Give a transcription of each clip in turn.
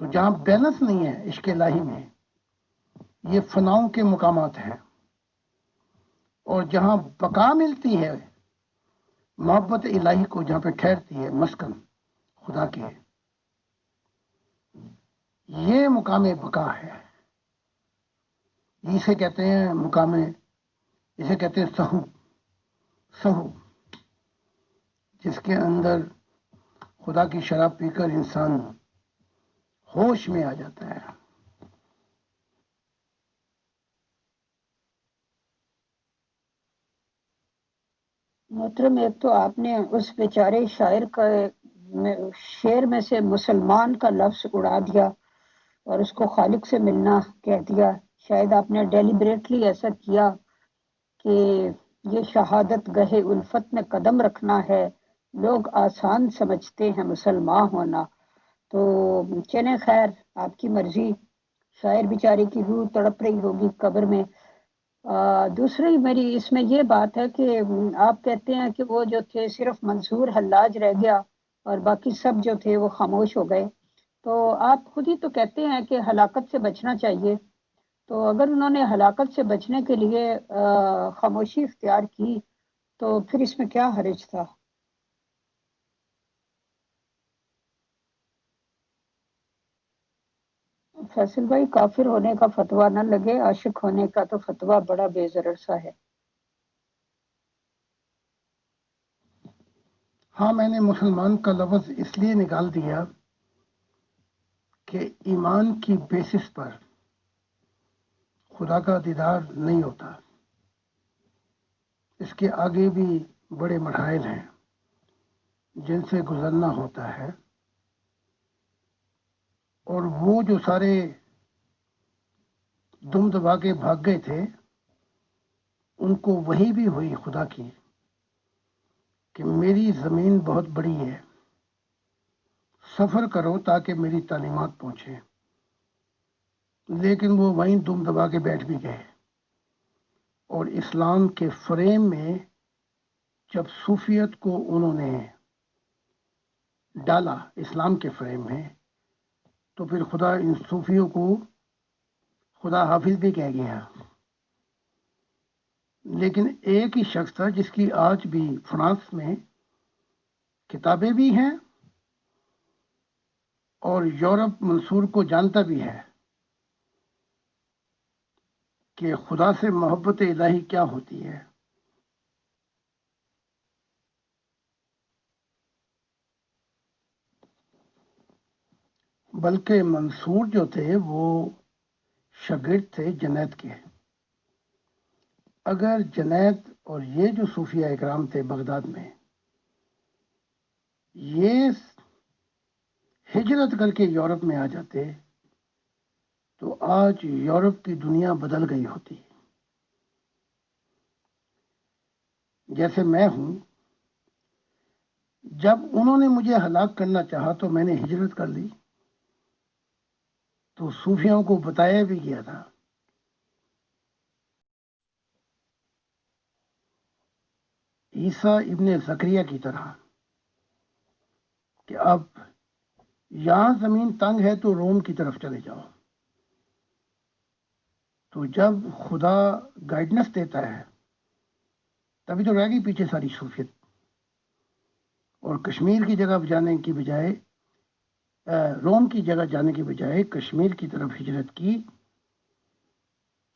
تو جہاں بیلنس نہیں ہے عشق الہی میں، یہ فناؤں کے مقامات ہیں، اور جہاں بقا ملتی ہے محبت الہی کو، جہاں پہ ٹھہرتی ہے مسکن خدا کے، یہ مقام بقا ہے۔ اسے کہتے ہیں مقام، اسے کہتے ہیں سہو، سہو، جس کے اندر خدا کی شراب پی کر انسان ہوش میں آ جاتا ہے۔ محترم، ایک تو آپ نے اس بیچارے شاعر کا شعر میں سے مسلمان کا لفظ اڑا دیا اور اس کو خالق سے ملنا کہہ دیا۔ شاید آپ نے ڈیلیبریٹلی ایسا کیا کہ یہ شہادت گہے الفت میں قدم رکھنا ہے، لوگ آسان سمجھتے ہیں مسلمان ہونا۔ تو چلیں خیر، آپ کی مرضی، شاعر بیچارے کی روح تڑپ رہی ہوگی قبر میں۔ دوسری میری اس میں یہ بات ہے کہ آپ کہتے ہیں کہ وہ جو تھے صرف منصور حلاج رہ گیا اور باقی سب جو تھے وہ خاموش ہو گئے، تو آپ خود ہی تو کہتے ہیں کہ ہلاکت سے بچنا چاہیے، تو اگر انہوں نے ہلاکت سے بچنے کے لیے خاموشی اختیار کی تو پھر اس میں کیا حرج تھا؟ فیصل بھائی، کافر ہونے کا فتویٰ نہ لگے، عاشق ہونے کا تو فتویٰ بڑا بے ضرر سا ہے۔ ہاں، میں نے مسلمان کا لفظ اس لیے نکال دیا کہ ایمان کی بیسس پر خدا کا دیدار نہیں ہوتا، اس کے آگے بھی بڑے مراحل ہیں جن سے گزرنا ہوتا ہے، اور وہ جو سارے دم دبا کے بھاگ گئے تھے ان کو وہی بھی ہوئی خدا کی کہ میری زمین بہت بڑی ہے، سفر کرو تاکہ میری تعلیمات پہنچے، لیکن وہ وہیں دم دبا کے بیٹھ بھی گئے۔ اور اسلام کے فریم میں جب صوفیت کو انہوں نے ڈالا اسلام کے فریم میں، تو پھر خدا ان صوفیوں کو خدا حافظ بھی کہہ گیا۔ لیکن ایک ہی شخص تھا جس کی آج بھی فرانس میں کتابیں بھی ہیں اور یورپ منصور کو جانتا بھی ہے کہ خدا سے محبت الہی کیا ہوتی ہے۔ بلکہ منصور جو تھے وہ شاگرد تھے جنید کے۔ اگر جنید اور یہ جو صوفیہ اکرام تھے بغداد میں، یہ ہجرت کر کے یورپ میں آ جاتے تو آج یورپ کی دنیا بدل گئی ہوتی۔ جیسے میں ہوں، جب انہوں نے مجھے ہلاک کرنا چاہا تو میں نے ہجرت کر لی، تو صوفیوں کو بتایا بھی گیا تھا عیسیٰ ابن زکریا کی طرح کہ اب یہاں زمین تنگ ہے تو روم کی طرف چلے جاؤ۔ تو جب خدا گائیڈنس دیتا ہے تبھی تو رہ گئی پیچھے ساری صوفیت، اور کشمیر کی جگہ جانے کی بجائے، روم کی جگہ جانے کی بجائے کشمیر کی طرف ہجرت کی،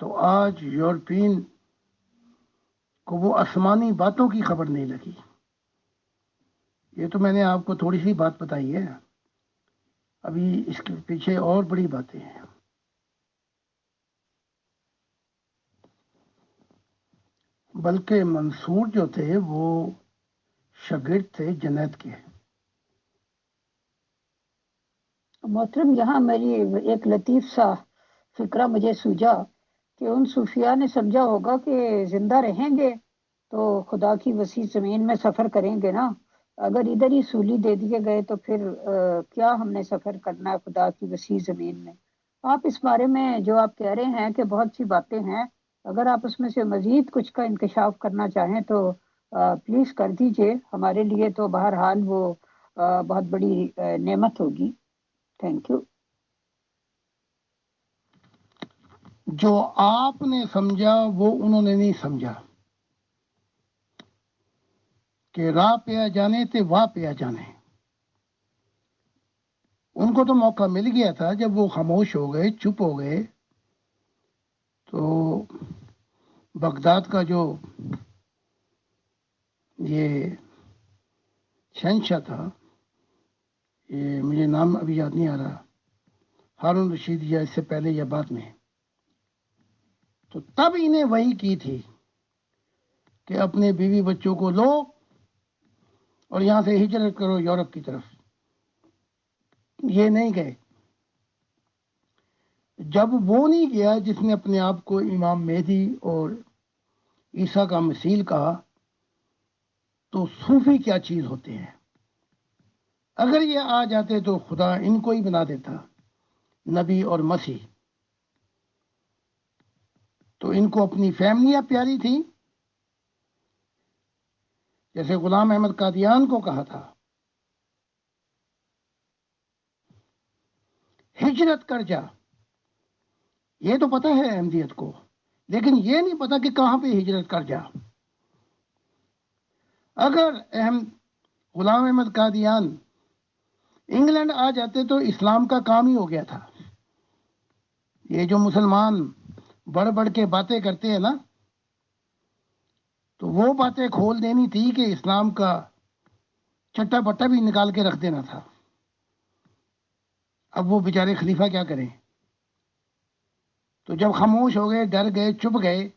تو آج یورپین کو وہ آسمانی باتوں کی خبر نہیں لگی۔ یہ تو میں نے آپ کو تھوڑی سی بات بتائی ہے، ابھی اس کے پیچھے اور بڑی باتیں ہیں۔ بلکہ منصور جو تھے وہ شاگرد تھے جنید کے۔ محترم، یہاں میری ایک لطیف سا فکرہ مجھے سوجا کہ ان صوفیاء نے سمجھا ہوگا کہ زندہ رہیں گے تو خدا کی وسیع زمین میں سفر کریں گے نا، اگر ادھر ہی سولی دے دیے گئے تو پھر کیا ہم نے سفر کرنا ہے خدا کی وسیع زمین میں؟ آپ اس بارے میں جو آپ کہہ رہے ہیں کہ بہت سی باتیں ہیں، اگر آپ اس میں سے مزید کچھ کا انکشاف کرنا چاہیں تو پلیز کر دیجئے، ہمارے لیے تو بہرحال وہ بہت بڑی نعمت ہوگی۔ Thank you. جو آپ نے سمجھا وہ انہوں نے نہیں سمجھا کہ راہ پہ جانے تے واہ پہ جانے. ان کو تو موقع مل گیا تھا، جب وہ خاموش ہو گئے، چپ ہو گئے، تو بغداد کا جو یہ شہنشاہ تھا، یہ مجھے نام ابھی یاد نہیں آ رہا، ہارون رشید یا اس سے پہلے یا بعد میں، تو تب انہیں وہی کی تھی کہ اپنے بیوی بچوں کو لو اور یہاں سے ہجرت کرو یورپ کی طرف. یہ نہیں گئے. جب وہ نہیں گیا جس نے اپنے آپ کو امام مہدی اور عیسیٰ کا مسیح کہا، تو صوفی کیا چیز ہوتے ہیں. اگر یہ آ جاتے تو خدا ان کو ہی بنا دیتا نبی اور مسیح. تو ان کو اپنی فیملیاں پیاری تھیں، جیسے غلام احمد قادیان کو کہا تھا ہجرت کر جا. یہ تو پتہ ہے احمدیت کو، لیکن یہ نہیں پتا کہ کہاں پہ ہجرت کر جا. اگر غلام احمد قادیان انگلینڈ آ جاتے تو اسلام کا کام ہی ہو گیا تھا. یہ جو مسلمان بڑھ بڑھ کے باتیں کرتے ہیں نا، تو وہ باتیں کھول دینی تھی کہ اسلام کا چٹا پٹا بھی نکال کے رکھ دینا تھا. اب وہ بیچارے خلیفہ کیا کریں. تو جب خاموش ہو گئے، ڈر گئے، چپ گئے،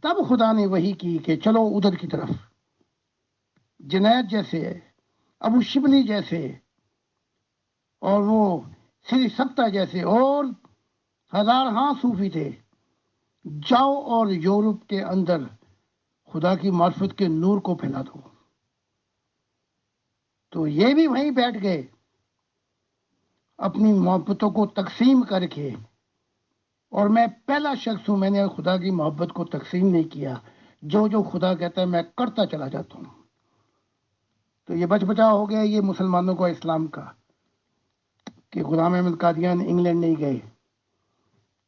تب خدا نے وہی کی کہ چلو ادھر کی طرف. جنید جیسے، ابو شبلی جیسے، اور وہ سری سکتا جیسے اور ہزارہاں صوفی تھے، جاؤ اور یورپ کے اندر خدا کی معرفت کے نور کو پھیلا دو. تو یہ بھی وہیں بیٹھ گئے اپنی محبتوں کو تقسیم کر کے. اور میں پہلا شخص ہوں، میں نے خدا کی محبت کو تقسیم نہیں کیا. جو خدا کہتا ہے میں کرتا چلا جاتا ہوں. تو یہ بچ بچا ہو گیا یہ مسلمانوں کو اسلام کا، کہ غلام احمد قادیان انگلینڈ نہیں گئے.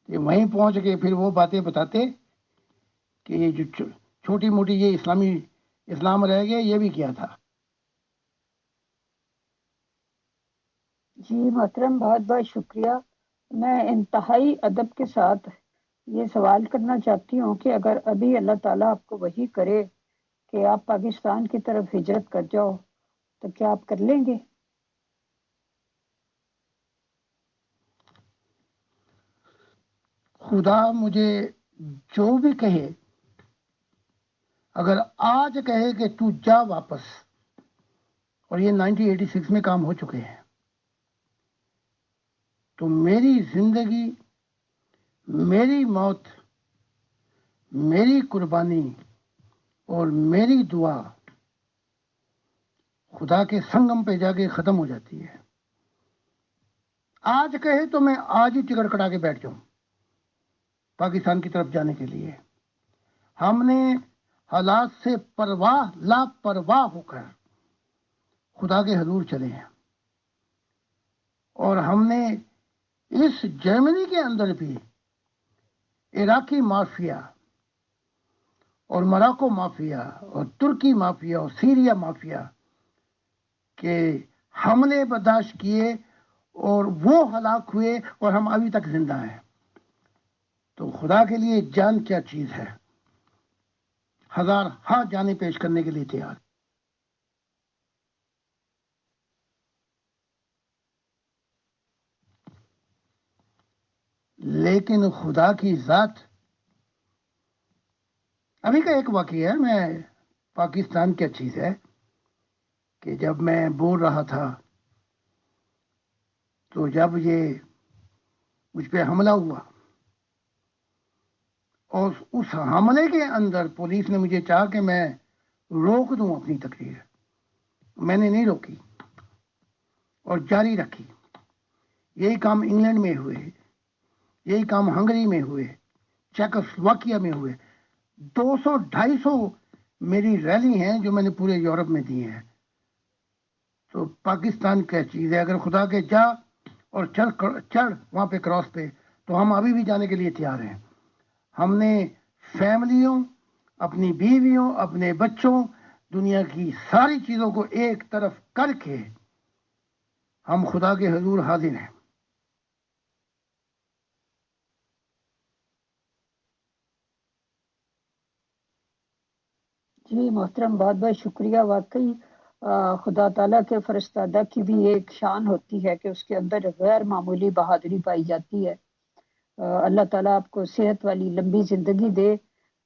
یہ وہیں پہنچ کے پھر وہ باتیں بتاتے کہ یہ جو چھوٹی موٹی یہ اسلام رہ گیا، یہ بھی کیا تھا. جی محترم، بہت بہت شکریہ. میں انتہائی ادب کے ساتھ یہ سوال کرنا چاہتی ہوں کہ اگر ابھی اللہ تعالیٰ آپ کو وحی کرے کہ آپ پاکستان کی طرف ہجرت کر جاؤ، تو کیا آپ کر لیں گے؟ خدا مجھے جو بھی کہے، اگر آج کہے کہ تو جا واپس، اور یہ 1986 میں کام ہو چکے ہیں، تو میری زندگی، میری موت، میری قربانی اور میری دعا خدا کے سنگم پہ جا کے ختم ہو جاتی ہے. آج کہے تو میں آج ہی ٹکٹ کٹا کے بیٹھ جاؤں پاکستان کی طرف جانے کے لیے. ہم نے حالات سے لا پرواہ ہو کر خدا کے حضور چلے ہیں، اور ہم نے اس جرمنی کے اندر بھی عراقی مافیا اور مراکو مافیا اور ترکی مافیا اور سیریا مافیا کے حملے برداشت کیے، اور وہ ہلاک ہوئے، اور ہم ابھی تک زندہ ہیں. تو خدا کے لیے جان کیا چیز ہے، ہزار ہاں جانیں پیش کرنے کے لیے تیار. لیکن خدا کی ذات. ابھی کا ایک واقعہ ہے، میں پاکستان کیا چیز ہے کہ جب میں بول رہا تھا، تو جب یہ مجھ پہ حملہ ہوا، اور اس حملے کے اندر پولیس نے مجھے چاہا کہ میں روک دوں اپنی تقریر، میں نے نہیں روکی اور جاری رکھی. یہی کام انگلینڈ میں ہوئے، یہی کام ہنگری میں ہوئے، چیکوسلواکیا میں ہوئے. 200-250 میری ریلی ہیں جو میں نے پورے یورپ میں دی ہیں. تو پاکستان کیا چیز ہے، اگر خدا کے جا اور چڑھ وہاں پہ کراس پہ، تو ہم ابھی بھی جانے کے لیے تیار ہیں. ہم نے فیملیوں، اپنی بیویوں، اپنے بچوں، دنیا کی ساری چیزوں کو ایک طرف کر کے ہم خدا کے حضور حاضر ہیں۔ جی محترم، بہت بہت شکریہ۔ واقعی خدا تعالیٰ کے فرستادہ کی بھی ایک شان ہوتی ہے کہ اس کے اندر غیر معمولی بہادری پائی جاتی ہے۔ اللہ تعالیٰ آپ کو صحت والی لمبی زندگی دے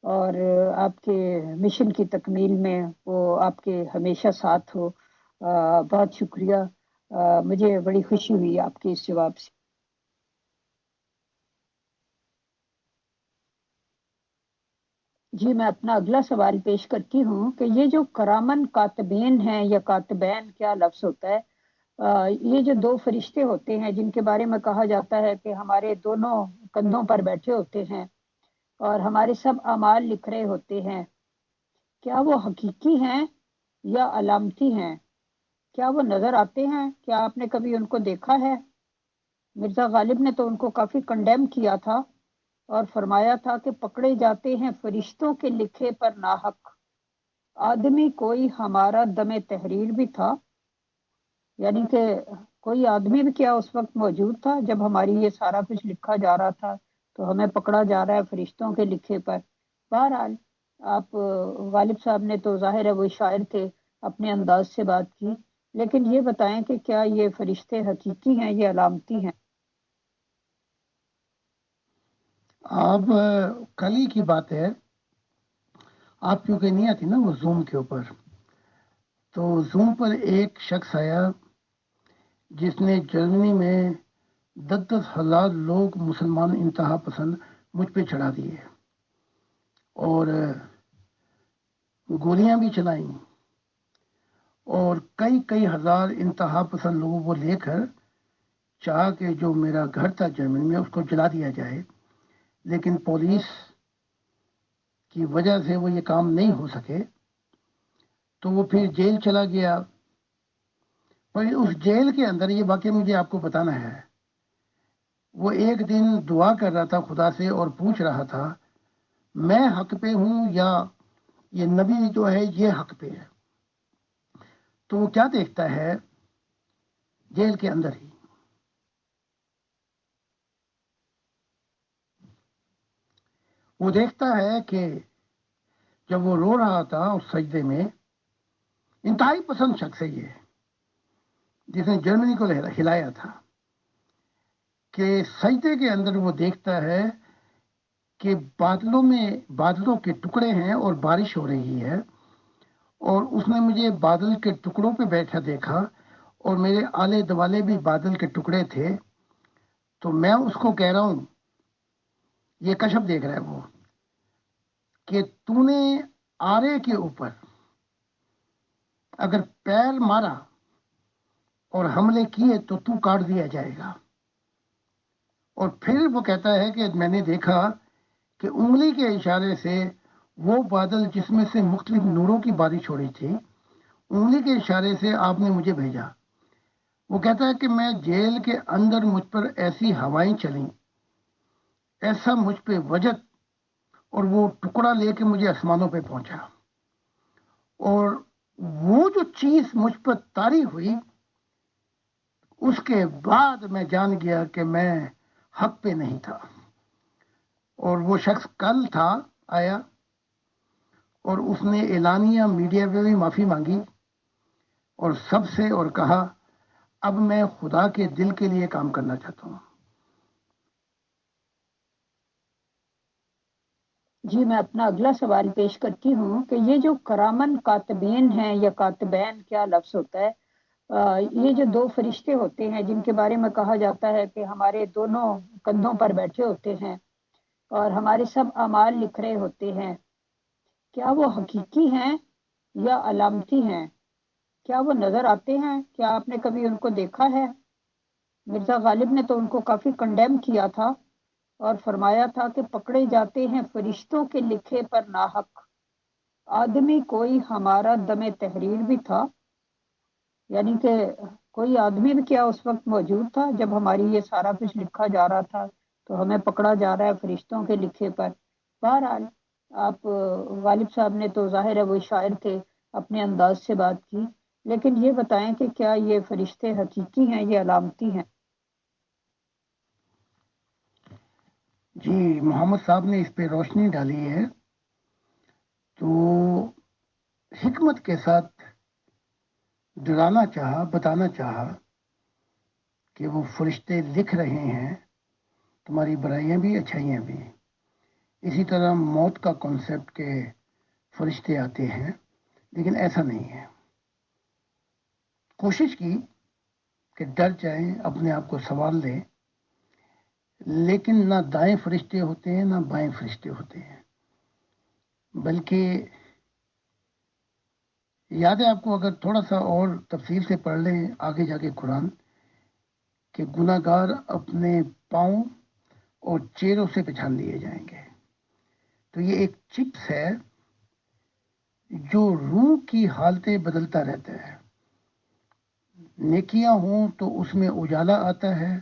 اور آپ کے مشن کی تکمیل میں وہ آپ کے ہمیشہ ساتھ ہو۔ بہت شکریہ، مجھے بڑی خوشی ہوئی آپ کے اس جواب سے۔ جی میں اپنا اگلا سوال پیش کرتی ہوں کہ یہ جو کرامن کاتبین ہیں یا کاتبین کیا لفظ ہوتا ہے، یہ جو دو فرشتے ہوتے ہیں جن کے بارے میں کہا جاتا ہے کہ ہمارے دونوں کندھوں پر بیٹھے ہوتے ہیں اور ہمارے سب اعمال لکھ رہے ہوتے ہیں، کیا وہ حقیقی ہیں یا علامتی ہیں؟ کیا وہ نظر آتے ہیں؟ کیا آپ نے کبھی ان کو دیکھا ہے؟ مرزا غالب نے تو ان کو کافی کنڈیم کیا تھا اور فرمایا تھا کہ پکڑے جاتے ہیں فرشتوں کے لکھے پر ناحق، آدمی کوئی ہمارا دم تحریر بھی تھا، یعنی کہ کوئی آدمی بھی کیا اس وقت موجود تھا جب ہماری یہ سارا کچھ لکھا جا رہا تھا تو ہمیں پکڑا جا رہا ہے فرشتوں کے لکھے پر۔ بہرحال آپ غالب صاحب نے تو ظاہر ہے وہ شاعر تھے، اپنے انداز سے بات کی، لیکن یہ بتائیں کہ کیا یہ فرشتے حقیقی ہیں یا علامتی ہیں؟ آپ کل ہی کی بات ہے، آپ کیونکہ نہیں آتی نا وہ زوم کے اوپر، تو زوم پر ایک شخص آیا جس نے جرمنی میں 10,000 لوگ مسلمان انتہا پسند مجھ پہ چڑھا دیے اور گولیاں بھی چلائیں اور کئی ہزار انتہا پسند لوگوں کو لے کر چاہا کہ جو میرا گھر تھا جرمنی میں اس کو جلا دیا جائے، لیکن پولیس کی وجہ سے وہ یہ کام نہیں ہو سکے، تو وہ پھر جیل چلا گیا۔ پر اس جیل کے اندر یہ واقعہ مجھے آپ کو بتانا ہے، وہ ایک دن دعا کر رہا تھا خدا سے اور پوچھ رہا تھا میں حق پہ ہوں یا یہ نبی جو ہے یہ حق پہ ہے؟ تو وہ کیا دیکھتا ہے جیل کے اندر ہی؟ وہ دیکھتا ہے کہ جب وہ رو رہا تھا اس سجدے میں، انتہائی پسند شخص ہے یہ جس نے جرمنی کو ہلایا تھا، کہ سجدے کے اندر وہ دیکھتا ہے کہ بادلوں کے ٹکڑے ہیں اور بارش ہو رہی ہے، اور اس نے مجھے بادل کے ٹکڑوں پہ بیٹھا دیکھا اور میرے آلے دوالے بھی بادل کے ٹکڑے تھے، تو میں اس کو کہہ رہا ہوں، یہ کشف دیکھ رہا ہے وہ، کہ تو نے آرے کے اوپر اگر پیر مارا اور حملے کیے تو تو کاٹ دیا جائے گا۔ اور پھر وہ کہتا ہے کہ میں نے دیکھا کہ انگلی کے اشارے سے وہ بادل جس میں سے مختلف نوروں کی بارش ہو رہی تھی، انگلی کے اشارے سے آپ نے مجھے بھیجا۔ وہ کہتا ہے کہ میں جیل کے اندر مجھ پر ایسی ہوائیں چلیں، ایسا مجھ پہ وجد، اور وہ ٹکڑا لے کے مجھے آسمانوں پہ پہنچا، اور وہ جو چیز مجھ پر طاری ہوئی اس کے بعد میں جان گیا کہ میں حق پہ نہیں تھا۔ اور وہ شخص کل تھا آیا اور اس نے اعلانیہ میڈیا پہ بھی معافی مانگی اور سب سے، اور کہا اب میں خدا کے دل کے لیے کام کرنا چاہتا ہوں۔ جی میں اپنا اگلا سوال پیش کرتی ہوں کہ یہ جو کرامن کاتبین ہیں یا کاتبین کیا لفظ ہوتا ہے، یہ جو دو فرشتے ہوتے ہیں جن کے بارے میں کہا جاتا ہے کہ ہمارے دونوں کندھوں پر بیٹھے ہوتے ہیں اور ہمارے سب اعمال لکھ رہے ہوتے ہیں، کیا وہ حقیقی ہیں یا علامتی ہیں؟ کیا وہ نظر آتے ہیں؟ کیا آپ نے کبھی ان کو دیکھا ہے؟ مرزا غالب نے تو ان کو کافی کنڈیم کیا تھا اور فرمایا تھا کہ پکڑے جاتے ہیں فرشتوں کے لکھے پر ناحق، آدمی کوئی ہمارا دم تحریر بھی تھا، یعنی کہ کوئی آدمی بھی کیا اس وقت موجود تھا جب ہماری یہ سارا کچھ لکھا جا رہا تھا تو ہمیں پکڑا جا رہا ہے فرشتوں کے لکھے پر۔ بہرحال آپ غالب صاحب نے تو ظاہر ہے وہ شاعر تھے، اپنے انداز سے بات کی، لیکن یہ بتائیں کہ کیا یہ فرشتے حقیقی ہیں یا علامتی ہیں؟ جی محمد صاحب نے اس پہ روشنی ڈالی ہے، تو حکمت کے ساتھ ڈرانا چاہا، بتانا چاہا کہ وہ فرشتے لکھ رہے ہیں تمہاری برائیاں بھی اچھائیاں بھی. اسی طرح موت کا کانسیپٹ کے فرشتے آتے ہیں، لیکن ایسا نہیں ہے. کوشش کی کہ ڈر جائیں، اپنے آپ کو سنبھال لیں، لیکن نہ دائیں فرشتے ہوتے ہیں نہ بائیں فرشتے ہوتے ہیں، بلکہ یاد ہے آپ کو، اگر تھوڑا سا اور تفصیل سے پڑھ لیں آگے جا کے قرآن، کہ گناہ گار اپنے پاؤں اور چہروں سے پہچان لیے جائیں گے. تو یہ ایک چپس ہے جو روح کی حالتیں بدلتا رہتا ہے. نیکیاں ہوں تو اس میں اجالا آتا ہے،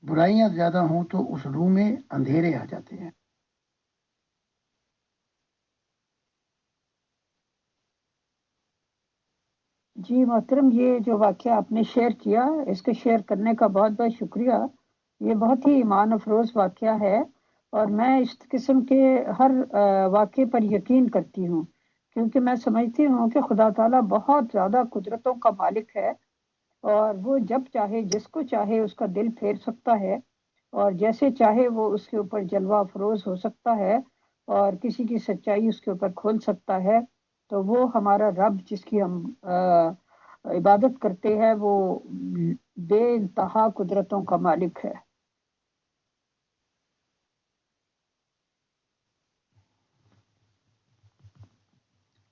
برائیاں زیادہ ہوں تو اس روح میں اندھیرے آ جاتے ہیں. جی محترم، یہ جو واقعہ آپ نے شیئر کیا، اس کے شیئر کرنے کا بہت بہت شکریہ. یہ بہت ہی ایمان افروز واقعہ ہے، اور میں اس قسم کے ہر واقعے پر یقین کرتی ہوں، کیونکہ میں سمجھتی ہوں کہ خدا تعالیٰ بہت زیادہ قدرتوں کا مالک ہے، اور وہ جب چاہے جس کو چاہے اس کا دل پھیر سکتا ہے، اور جیسے چاہے وہ اس کے اوپر جلوہ افروز ہو سکتا ہے، اور کسی کی سچائی اس کے اوپر کھول سکتا ہے. تو وہ ہمارا رب جس کی ہم عبادت کرتے ہیں، وہ بے انتہا قدرتوں کا مالک ہے.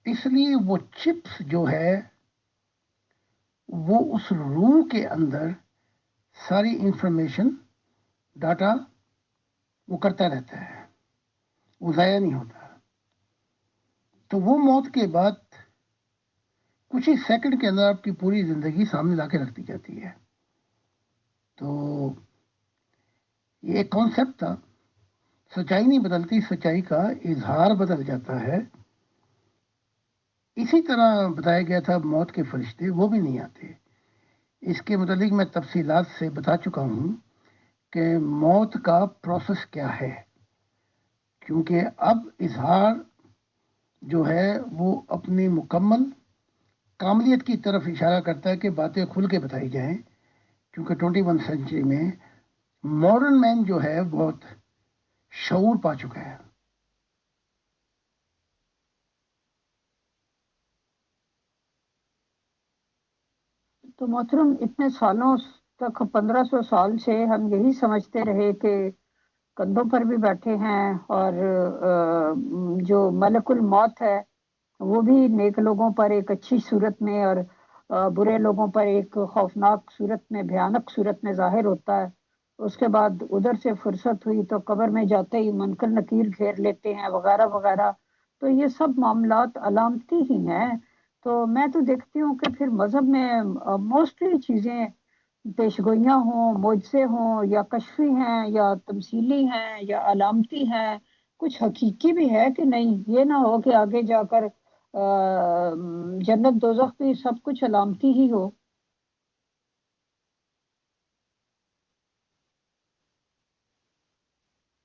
اس لیے وہ چپس جو ہے وہ اس روح کے اندر ساری انفارمیشن، ڈاٹا وہ کرتا رہتا ہے، وہ ضائع نہیں ہوتا. تو وہ موت کے بعد کچھ ہی سیکنڈ کے اندر آپ کی پوری زندگی سامنے لا کے رکھ دی جاتی ہے. تو یہ ایک کانسیپٹ تھا. سچائی نہیں بدلتی، سچائی کا اظہار بدل جاتا ہے. اسی طرح بتایا گیا تھا موت کے فرشتے وہ بھی نہیں آتے. اس کے متعلق میں تفصیلات سے بتا چکا ہوں کہ موت کا پروسیس کیا ہے، کیونکہ اب اظہار جو ہے وہ اپنی مکمل کاملیت کی طرف اشارہ کرتا ہے کہ باتیں کھل کے بتائی جائیں، کیونکہ 21 سینچری میں ماڈرن مین جو ہے بہت شعور پا چکا ہے. تو محترم، اتنے سالوں تک 1500 سال سے ہم یہی سمجھتے رہے کہ کندھوں پر بھی بیٹھے ہیں، اور جو ملک الموت ہے وہ بھی نیک لوگوں پر ایک اچھی صورت میں، اور برے لوگوں پر ایک خوفناک صورت میں، بھیانک صورت میں ظاہر ہوتا ہے. اس کے بعد ادھر سے فرصت ہوئی تو قبر میں جاتے ہی منکر نکیر گھیر لیتے ہیں، وغیرہ وغیرہ. تو یہ سب معاملات علامتی ہی ہیں. تو میں تو دیکھتی ہوں کہ پھر مذہب میں موسٹلی چیزیں پیشگوئیاں ہوں، معجزے ہوں، یا کشفی ہیں، یا تمثیلی ہیں، یا علامتی ہیں. کچھ حقیقی بھی ہے کہ نہیں؟ یہ نہ ہو کہ آگے جا کر جنت دوزخ بھی سب کچھ علامتی ہی ہو.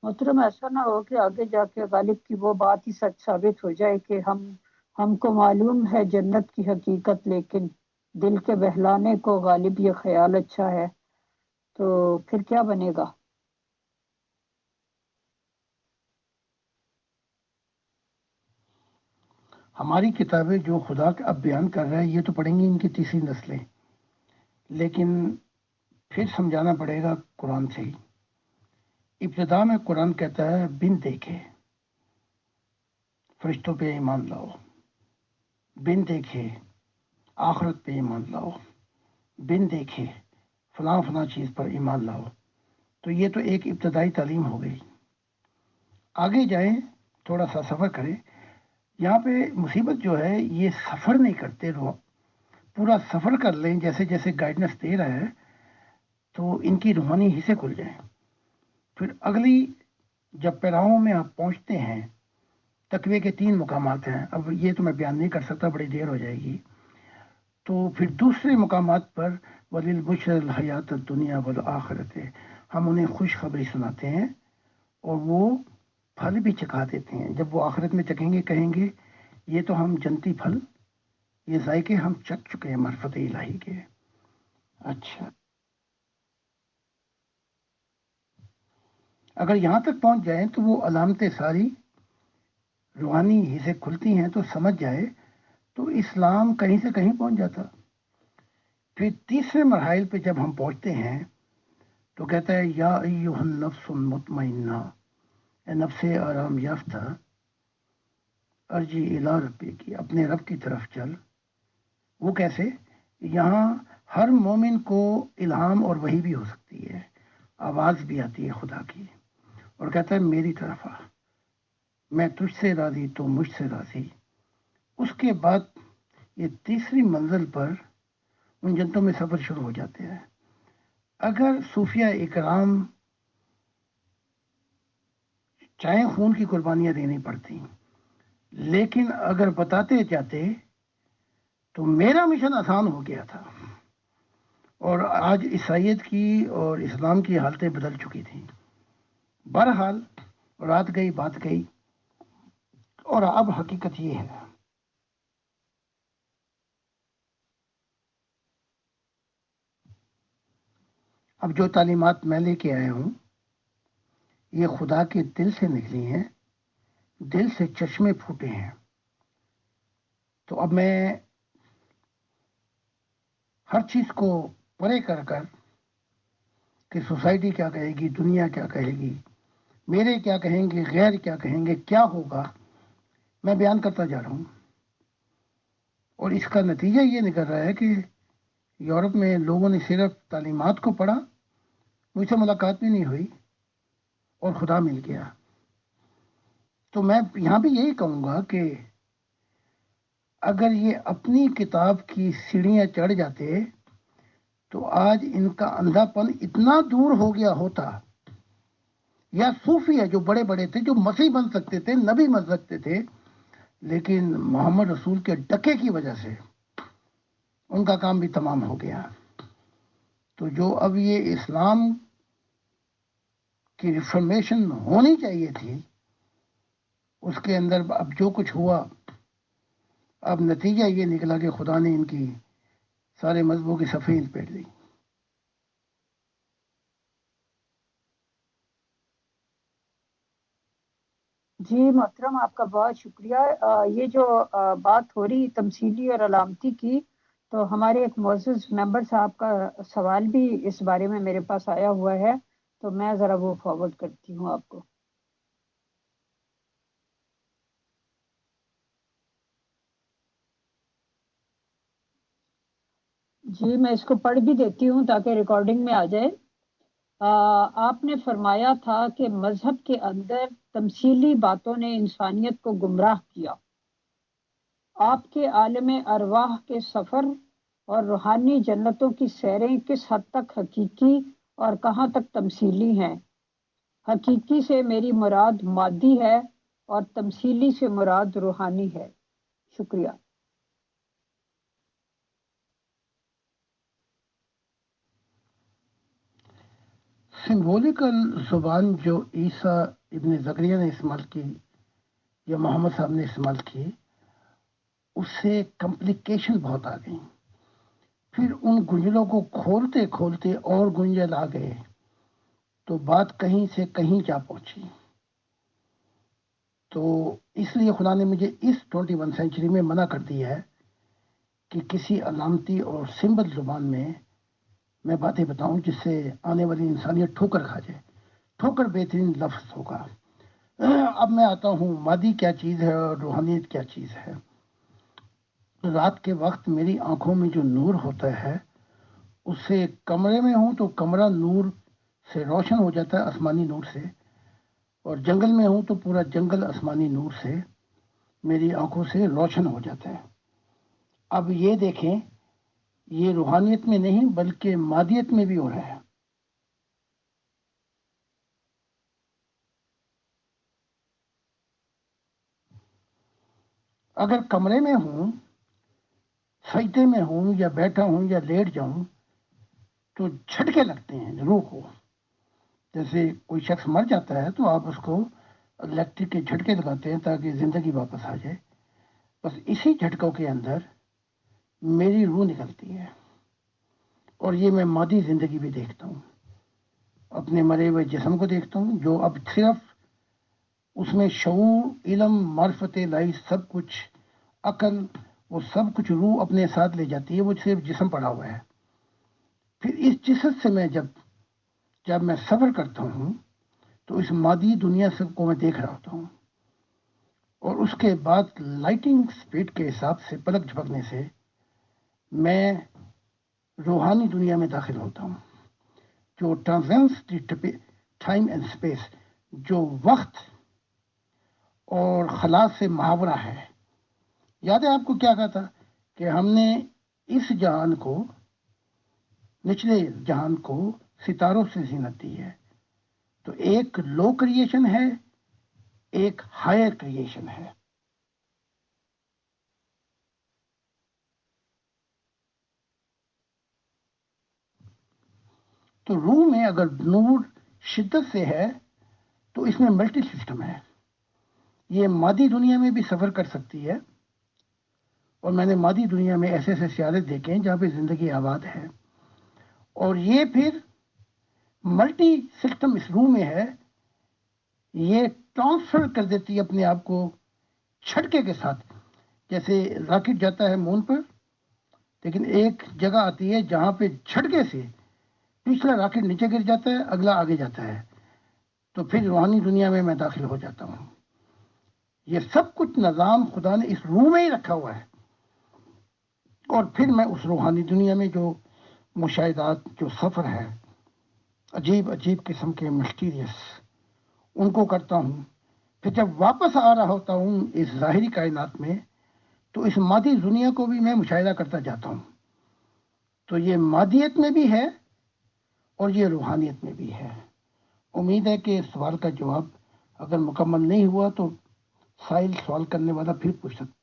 محترم، ایسا نہ ہو کہ آگے جا کے غالب کی وہ بات ہی سچ ثابت ہو جائے کہ ہم کو معلوم ہے جنت کی حقیقت، لیکن دل کے بہلانے کو غالب یہ خیال اچھا ہے. تو پھر کیا بنے گا؟ ہماری کتابیں جو خدا کا اب بیان کر رہا ہے یہ تو پڑھیں گی ان کی تیسری نسلیں، لیکن پھر سمجھانا پڑے گا قرآن سے ہی. ابتدا میں قرآن کہتا ہے بن دیکھے فرشتوں پہ ایمان لاؤ، بن دیکھے آخرت پہ ایمان لاؤ، بن دیکھے فلاں فلاں چیز پر ایمان لاؤ. تو یہ تو ایک ابتدائی تعلیم ہو گئی. آگے جائیں، تھوڑا سا سفر کریں. یہاں پہ مصیبت جو ہے یہ سفر نہیں کرتے لوگ، پورا سفر کر لیں جیسے جیسے گائیڈنس دے رہا ہے، تو ان کی روحانی حصے کھل جائیں. پھر اگلی جب پیراؤں میں آپ پہنچتے ہیں، تقوی کے 3 مقامات ہیں، اب یہ تو میں بیان نہیں کر سکتا، بڑی دیر ہو جائے گی. تو پھر دوسرے مقامات پر وَلِلْبُشْرَى الْحَيَاةُ الدُّنْيَا وَالْآخِرَةِ، ہم انہیں خوشخبری سناتے ہیں اور وہ پھل بھی چکھا دیتے ہیں. جب وہ آخرت میں چکھیں گے کہیں گے یہ تو ہم جنتی پھل، یہ ذائقے ہم چکھ چکے ہیں معرفت الہی کے. اچھا، اگر یہاں تک پہنچ جائیں تو وہ علامتیں ساری روحانی حصے کھلتی ہیں، تو سمجھ جائے تو اسلام کہیں سے کہیں پہنچ جاتا. پھر تیسرے مراحل پہ جب ہم پہنچتے ہیں تو کہتا ہے یا ایھا النفس المطمئنہ، اے نفس آرام یافتہ، ارجی الی ربک، اپنے رب کی طرف چل. وہ کیسے؟ یہاں ہر مومن کو الہام اور وحی بھی ہو سکتی ہے، آواز بھی آتی ہے خدا کی، اور کہتا ہے میری طرف آ، میں تجھ سے راضی تو مجھ سے راضی. اس کے بعد یہ تیسری منزل پر ان جنتوں میں سفر شروع ہو جاتے ہیں. اگر صوفیہ اکرام چاہے خون کی قربانیاں دینی پڑتی، لیکن اگر بتاتے جاتے تو میرا مشن آسان ہو گیا تھا، اور آج عیسائیت کی اور اسلام کی حالتیں بدل چکی تھیں. بہرحال رات گئی بات گئی، اور اب حقیقت یہ ہے. اب جو تعلیمات میں لے کے آیا ہوں یہ خدا کے دل سے نکلی ہیں، دل سے چشمے پھوٹے ہیں. تو اب میں ہر چیز کو پرے کر کر کہ سوسائٹی کیا کہے گی، دنیا کیا کہے گی، میرے کیا کہیں گے، غیر کیا کہیں گے، کیا ہوگا، میں بیان کرتا جا رہا ہوں. اور اس کا نتیجہ یہ نکل رہا ہے کہ یورپ میں لوگوں نے صرف تعلیمات کو پڑھا، مجھ سے ملاقات بھی نہیں ہوئی، اور خدا مل گیا. تو میں یہاں بھی یہی کہوں گا کہ اگر یہ اپنی کتاب کی سیڑھیاں چڑھ جاتے تو آج ان کا اندھا پن اتنا دور ہو گیا ہوتا. یا صوفیہ جو بڑے بڑے تھے، جو مسیح بن سکتے تھے، نبی بن سکتے تھے، لیکن محمد رسول کے ڈکے کی وجہ سے ان کا کام بھی تمام ہو گیا. تو جو اب یہ اسلام کی ریفارمیشن ہونی چاہیے تھی، اس کے اندر اب جو کچھ ہوا، اب نتیجہ یہ نکلا کہ خدا نے ان کی سارے مذہبوں کی صفحے لپیٹ لی. جی محترم، آپ کا بہت شکریہ. یہ جو بات ہو رہی تمثیلی اور علامتی کی، تو ہمارے ایک معزز ممبر صاحب کا سوال بھی اس بارے میں میرے پاس آیا ہوا ہے، تو میں ذرا وہ فارورڈ کرتی ہوں آپ کو. جی میں اس کو پڑھ بھی دیتی ہوں تاکہ ریکارڈنگ میں آ جائے. آپ نے فرمایا تھا کہ مذہب کے اندر تمثیلی باتوں نے انسانیت کو گمراہ کیا. آپ کے عالم ارواح کے سفر اور روحانی جنتوں کی سیریں کس حد تک حقیقی اور کہاں تک تمثیلی ہیں؟ حقیقی سے میری مراد مادی ہے اور تمثیلی سے مراد روحانی ہے. شکریہ. سمبولیکل زبان جو عیسیٰ ابن زکریا نے استعمال کی یا محمد صاحب نے استعمال کی، اس سے کمپلیکیشن بہت آ گئی. پھر ان گنجلوں کو کھولتے کھولتے اور گنجل آ گئے، تو بات کہیں سے کہیں جا پہنچی. تو اس لیے خدا نے مجھے اس 21 سینچری میں منع کر دیا ہے کہ کسی علامتی اور سمبل زبان میں باتیں بتاؤں جس سے آنے والی انسانیت ٹھوکر کھا جائے. ٹھوکر بہترین لفظ ہوگا. اب میں آتا ہوں مادی کیا چیز ہے اور روحانیت کیا چیز ہے. رات کے وقت میری آنکھوں میں جو نور ہوتا ہے، اس سے کمرے میں ہوں تو کمرہ نور سے روشن ہو جاتا ہے، آسمانی نور سے، اور جنگل میں ہوں تو پورا جنگل آسمانی نور سے میری آنکھوں سے روشن ہو جاتا ہے. اب یہ دیکھیں، یہ روحانیت میں نہیں بلکہ مادیت میں بھی ہو رہا ہے. اگر کمرے میں ہوں، سجدے میں ہوں یا بیٹھا ہوں یا لیٹ جاؤں تو جھٹکے لگتے ہیں روح کو. جیسے کوئی شخص مر جاتا ہے تو آپ اس کو الیکٹرک کے جھٹکے لگاتے ہیں تاکہ زندگی واپس آ جائے. بس اسی جھٹکوں کے اندر میری روح نکلتی ہے، اور یہ میں مادی زندگی بھی دیکھتا ہوں. اپنے مرے ہوئے جسم کو دیکھتا ہوں جو اب صرف اس میں شعور، علم، معرفت الہی، سب کچھ، عقل، وہ سب کچھ روح اپنے ساتھ لے جاتی ہے، وہ صرف جسم پڑا ہوا ہے. پھر اس جسم سے میں جب میں سفر کرتا ہوں تو اس مادی دنیا سے کو میں دیکھ رہا ہوتا ہوں، اور اس کے بعد لائٹنگ سپیڈ کے حساب سے پلک جھپکنے سے میں روحانی دنیا میں داخل ہوتا ہوں، جو ٹرانسینس ٹائم اینڈ اسپیس، جو وقت اور خلا سے محاورہ ہے. یاد ہے آپ کو کیا کہا تھا کہ ہم نے اس جہان کو، نچلے جہان کو ستاروں سے زینت دی ہے. تو ایک لو کریشن ہے، ایک ہائر کریشن ہے. تو روح میں اگر نور شدت سے ہے تو اس میں ملٹی سسٹم ہے. یہ مادی دنیا میں بھی سفر کر سکتی ہے، اور میں نے مادی دنیا میں ایسے ایسے سیارے دیکھے ہیں جہاں پہ زندگی آباد ہے. اور یہ پھر ملٹی سسٹم اس روح میں ہے، یہ ٹرانسفر کر دیتی ہے اپنے آپ کو چھٹکے کے ساتھ. جیسے راکٹ جاتا ہے مون پر، لیکن ایک جگہ آتی ہے جہاں پہ جھٹکے سے پچھلا راکٹ نیچے گر جاتا ہے، اگلا آگے جاتا ہے. تو پھر روحانی دنیا میں داخل ہو جاتا ہوں. یہ سب کچھ نظام خدا نے اس روح میں ہی رکھا ہوا ہے. اور پھر میں اس روحانی دنیا میں جو مشاہدات، جو سفر ہے عجیب عجیب قسم کے مسٹیریس، ان کو کرتا ہوں. پھر جب واپس آ رہا ہوتا ہوں اس ظاہری کائنات میں تو اس مادی دنیا کو بھی میں مشاہدہ کرتا جاتا ہوں. تو یہ مادیت میں بھی ہے اور یہ روحانیت میں بھی ہے. امید ہے کہ اس سوال کا جواب اگر مکمل نہیں ہوا تو سائل سوال کرنے والا پھر پوچھ سکتا.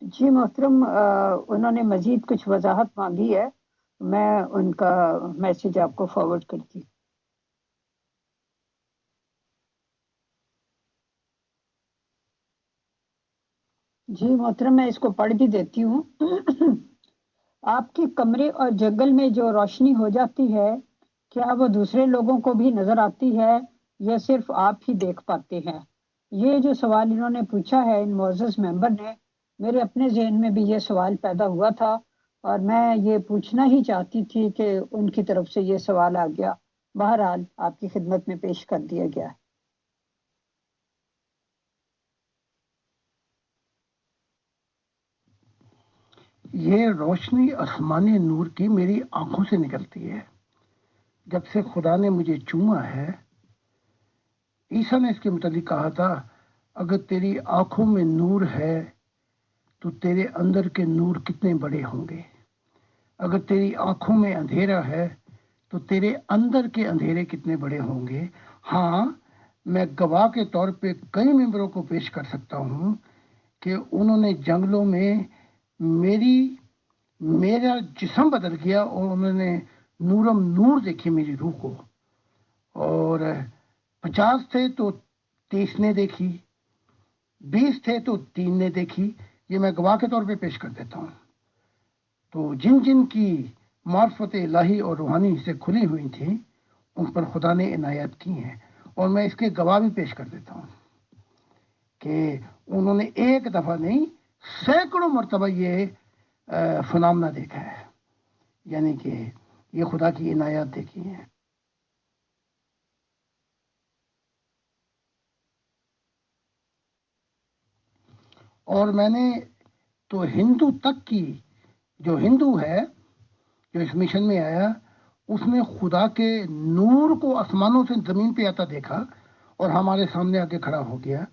جی محترم، انہوں نے مزید کچھ وضاحت مانگی ہے، میں ان کا میسج آپ کو فارورڈ کرتی ہوں. جی محترم، میں اس کو پڑھ بھی دیتی ہوں. آپ کے کمرے اور جنگل میں جو روشنی ہو جاتی ہے، کیا وہ دوسرے لوگوں کو بھی نظر آتی ہے یا صرف آپ ہی دیکھ پاتے ہیں؟ یہ جو سوال انہوں نے پوچھا ہے ان معزز ممبر نے، میرے اپنے ذہن میں بھی یہ سوال پیدا ہوا تھا، اور میں یہ پوچھنا ہی چاہتی تھی کہ ان کی طرف سے یہ سوال آ گیا. بہرحال آپ کی خدمت میں پیش کر دیا گیا. یہ روشنی آسمانی نور کی میری آنکھوں سے نکلتی ہے. جب سے خدا نے مجھے چوما ہے، عیسیٰ نے اس کے متعلق کہا تھا اگر تیری آنکھوں میں نور ہے تو تیرے اندر کے نور کتنے بڑے ہوں گے. اگر تیری آنکھوں میں اندھیرا ہے تو تیرے اندر کے اندھیرے کتنے بڑے ہوں گے. ہاں، میں گواہ کے طور پہ کئی ممبروں کو پیش کر سکتا ہوں کہ انہوں نے جنگلوں میں میرا جسم بدل گیا اور انہوں نے نورم نور دیکھی میری روح کو. اور 50 تھے تو 30 نے دیکھی، 20 تھے تو 3 نے دیکھی. یہ میں گواہ کے طور پہ پیش کر دیتا ہوں. تو جن جن کی معرفت الہی اور روحانی سے کھلی ہوئی تھی ان پر خدا نے عنایت کی ہیں، اور میں اس کے گواہ بھی پیش کر دیتا ہوں کہ انہوں نے ایک دفعہ نہیں، سینکڑوں مرتبہ یہ فنامنا دیکھا ہے، یعنی کہ یہ خدا کی عنایات دیکھی ہیں. اور میں نے تو ہندو تک کی، جو ہندو ہے جو اس مشن میں آیا، اس نے خدا کے نور کو آسمانوں سے زمین پہ آتا دیکھا اور ہمارے سامنے آ کے کھڑا ہو گیا.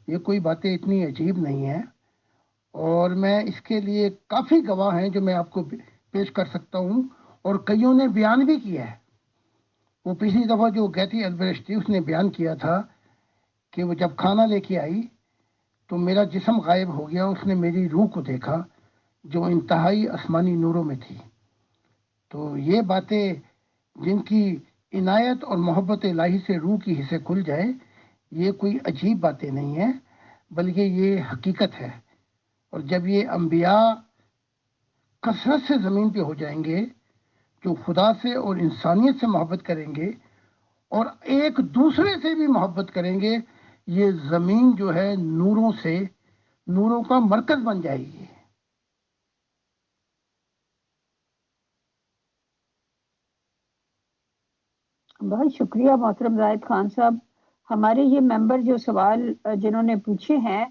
یہ کوئی باتیں اتنی عجیب نہیں ہیں، اور میں اس کے لیے کافی گواہ ہیں جو میں آپ کو پیش کر سکتا ہوں، اور کئیوں نے بیان بھی کیا ہے. وہ پچھلی دفعہ جو گیتی البریش تھی اس نے بیان کیا تھا کہ وہ جب کھانا لے کے آئی تو میرا جسم غائب ہو گیا، اس نے میری روح کو دیکھا جو انتہائی آسمانی نوروں میں تھی۔ تو یہ باتیں جن کی عنایت اور محبت الہی سے روح کی حصے کھل جائے، یہ کوئی عجیب باتیں نہیں ہیں، بلکہ یہ حقیقت ہے۔ اور جب یہ انبیاء کثرت سے زمین پہ ہو جائیں گے جو خدا سے اور انسانیت سے محبت کریں گے اور ایک دوسرے سے بھی محبت کریں گے، یہ زمین جو ہے نوروں سے، نوروں کا مرکز بن جائے گی۔ بہت شکریہ محترم زاہد خان صاحب۔ ہمارے یہ ممبر جو سوال جنہوں نے پوچھے ہیں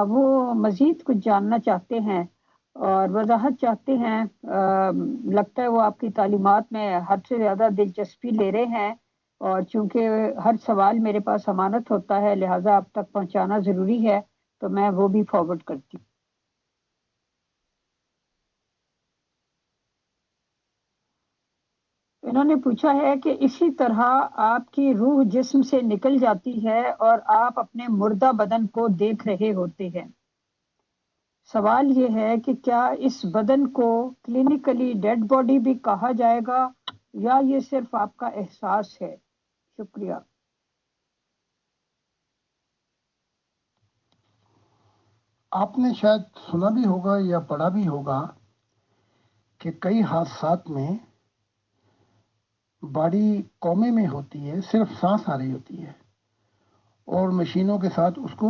وہ مزید کچھ جاننا چاہتے ہیں اور وضاحت چاہتے ہیں۔ لگتا ہے وہ آپ کی تعلیمات میں حد سے زیادہ دلچسپی لے رہے ہیں، اور چونکہ ہر سوال میرے پاس امانت ہوتا ہے لہٰذا آپ تک پہنچانا ضروری ہے، تو میں وہ بھی فارورڈ کرتی ہوں۔ انہوں نے پوچھا ہے کہ اسی طرح آپ کی روح جسم سے نکل جاتی ہے اور آپ اپنے مردہ بدن کو دیکھ رہے ہوتے ہیں۔ سوال یہ ہے کہ کیا اس بدن کو کلینکلی ڈیڈ باڈی بھی کہا جائے گا یا یہ صرف آپ کا احساس ہے؟ شکریہ۔ آپ نے شاید سنا بھی ہوگا یا پڑھا بھی ہوگا کہ کئی حادثات میں باڈی کومے میں ہوتی ہے، صرف سانس آ رہی ہوتی ہے اور مشینوں کے ساتھ اس کو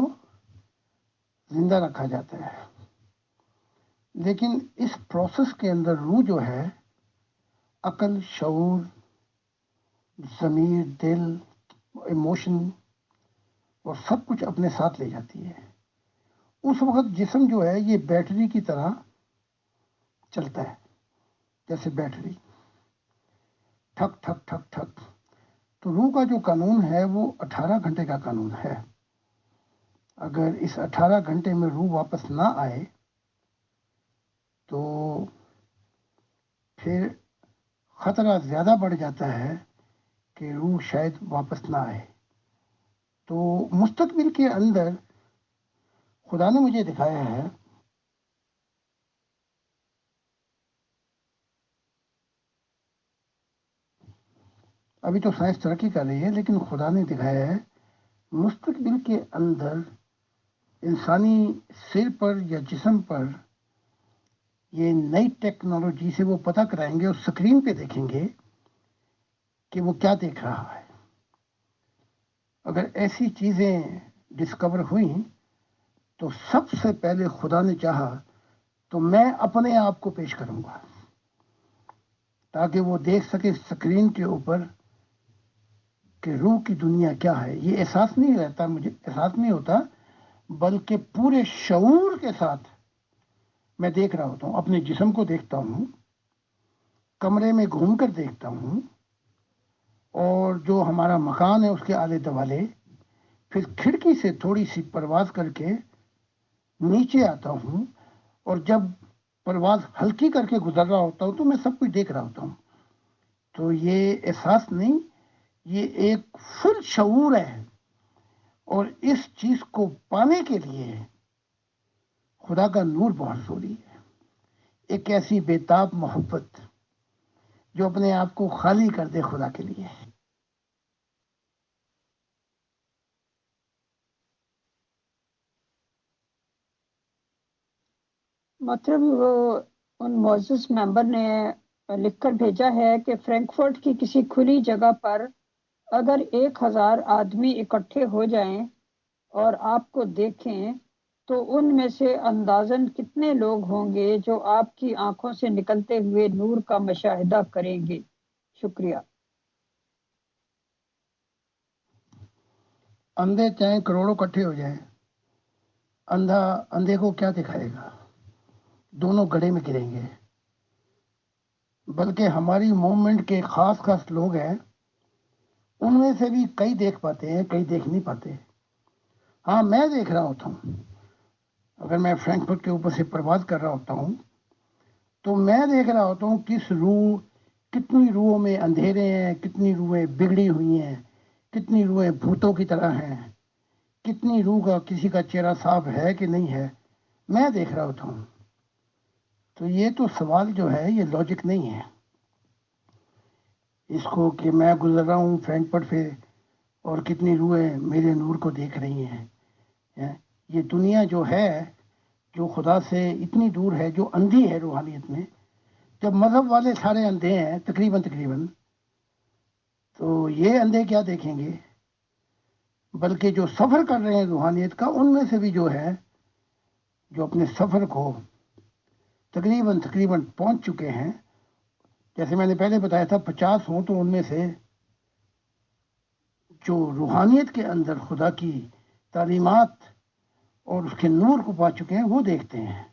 زندہ رکھا جاتا ہے، لیکن اس پروسیس کے اندر روح جو ہے عقل، شعور، ضمیر، دل، ایموشن اور سب کچھ اپنے ساتھ لے جاتی ہے۔ اس وقت جسم جو ہے یہ بیٹری کی طرح چلتا ہے، جیسے بیٹری ٹھک ٹھک ٹھک ٹھک۔ تو روح کا جو قانون ہے وہ 18 گھنٹے کا قانون ہے۔ اگر اس 18 گھنٹے میں روح واپس نہ آئے تو پھر خطرہ زیادہ بڑھ جاتا ہے کہ روح شاید واپس نہ آئے۔ تو مستقبل کے اندر خدا نے مجھے دکھایا ہے ابھی تو سائنس ترقی کر رہی ہے، لیکن خدا نے دکھایا ہے مستقبل کے اندر انسانی سر پر یا جسم پر یہ نئی ٹیکنالوجی سے وہ پتہ کرائیں گے اور سکرین پہ دیکھیں گے کہ وہ کیا دیکھ رہا ہے۔ اگر ایسی چیزیں ڈسکور ہوئیں تو سب سے پہلے خدا نے چاہا تو میں اپنے آپ کو پیش کروں گا تاکہ وہ دیکھ سکے سکرین کے اوپر کہ روح کی دنیا کیا ہے۔ یہ احساس نہیں رہتا، مجھے احساس نہیں ہوتا، بلکہ پورے شعور کے ساتھ میں دیکھ رہا ہوتا ہوں، اپنے جسم کو دیکھتا ہوں، کمرے میں گھوم کر دیکھتا ہوں، اور جو ہمارا مکان ہے اس کے آلے دوالے، پھر کھڑکی سے تھوڑی سی پرواز کر کے نیچے آتا ہوں، اور جب پرواز ہلکی کر کے گزر رہا ہوتا ہوں تو میں سب کچھ دیکھ رہا ہوتا ہوں۔ تو یہ احساس نہیں، یہ ایک فل شعور ہے، اور اس چیز کو پانے کے لیے خدا کا نور بہت ضروری ہے، ایک ایسی بےتاب محبت جو اپنے آپ کو خالی کر دے خدا کے لیے۔ مطلب وہ ان معزز ممبر نے لکھ کر بھیجا ہے کہ فرینکفرٹ کی کسی کھلی جگہ پر اگر 1000 آدمی اکٹھے ہو جائیں اور آپ کو دیکھیں تو ان میں سے اندازاً کتنے لوگ ہوں گے جو آپ کی آنکھوں سے نکلتے ہوئے نور کا مشاہدہ کریں گے؟ شکریہ۔ اندھے چاہے کروڑوں اکٹھے ہو جائیں، اندھے کو کیا دکھائے گا؟ دونوں گڑھے میں گریں گے۔ بلکہ ہماری موومنٹ کے خاص خاص لوگ ہیں، ان میں سے بھی کئی دیکھ پاتے ہیں، کئی دیکھ نہیں پاتے۔ ہاں، میں دیکھ رہا ہوتا ہوں، اگر میں فرینکفرٹ کے اوپر سے پرواز کر رہا ہوتا ہوں تو میں دیکھ رہا ہوتا ہوں کس روح کتنی روحوں میں اندھیرے ہیں، کتنی روحیں بگڑی ہوئی ہیں، کتنی روحیں بھوتوں کی طرح ہیں، کتنی روح کا کسی کا چہرہ صاف ہے کہ نہیں ہے، میں دیکھ رہا ہوتا ہوں. تو یہ تو سوال جو ہے یہ لاجک نہیں ہے اس کو کہ میں گزر رہا ہوں فرینٹ پٹ پہ اور کتنی روحیں میرے نور کو دیکھ رہی ہیں. یہ دنیا جو ہے، جو خدا سے اتنی دور ہے، جو اندھی ہے روحانیت میں، جب مذہب والے سارے اندھے ہیں تقریباً، تو یہ اندھے کیا دیکھیں گے؟ بلکہ جو سفر کر رہے ہیں روحانیت کا، ان میں سے بھی جو ہے، جو اپنے سفر کو تقریباً پہنچ چکے ہیں، جیسے میں نے پہلے بتایا تھا 50 ہوں تو ان میں سے جو روحانیت کے اندر خدا کی تعلیمات اور اس کے نور کو پا چکے ہیں وہ دیکھتے ہیں.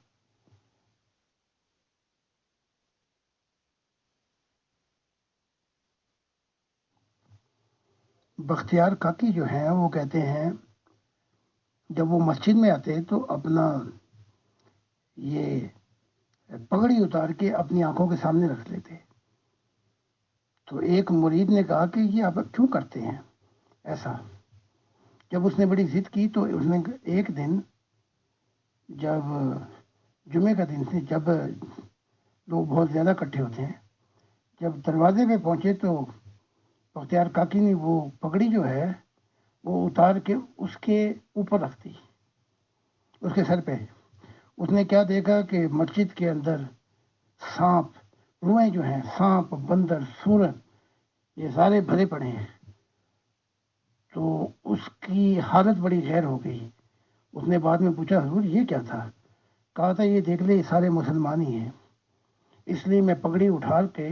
بختیار کاکی جو ہیں وہ کہتے ہیں جب وہ مسجد میں آتے تو اپنا یہ پگڑی اتار کے اپنی آنکھوں کے سامنے رکھ لیتے. تو ایک مرید نے کہا کہ یہ آپ کیوں کرتے ہیں ایسا؟ جب اس نے بڑی ضد کی تو اس نے ایک دن، جب جمعے کا دن تھے، جب لوگ بہت زیادہ اکٹھے ہوتے ہیں، جب دروازے پہ پہنچے تو بختیار کاکی نے وہ پگڑی جو ہے وہ اتار کے اس کے اوپر رکھ دی، اس کے سر پہ. اس نے کیا دیکھا کہ مسجد کے اندر سانپ، روئیں جو ہیں، سانپ، بندر، سور، یہ سارے بھرے پڑے ہیں. تو اس کی حالت بڑی غیر ہو گئی. اس نے بعد میں پوچھا حضور یہ کیا تھا؟ کہا تھا یہ دیکھ لے یہ سارے مسلمان ہی ہیں، اس لیے میں پگڑی اٹھا کے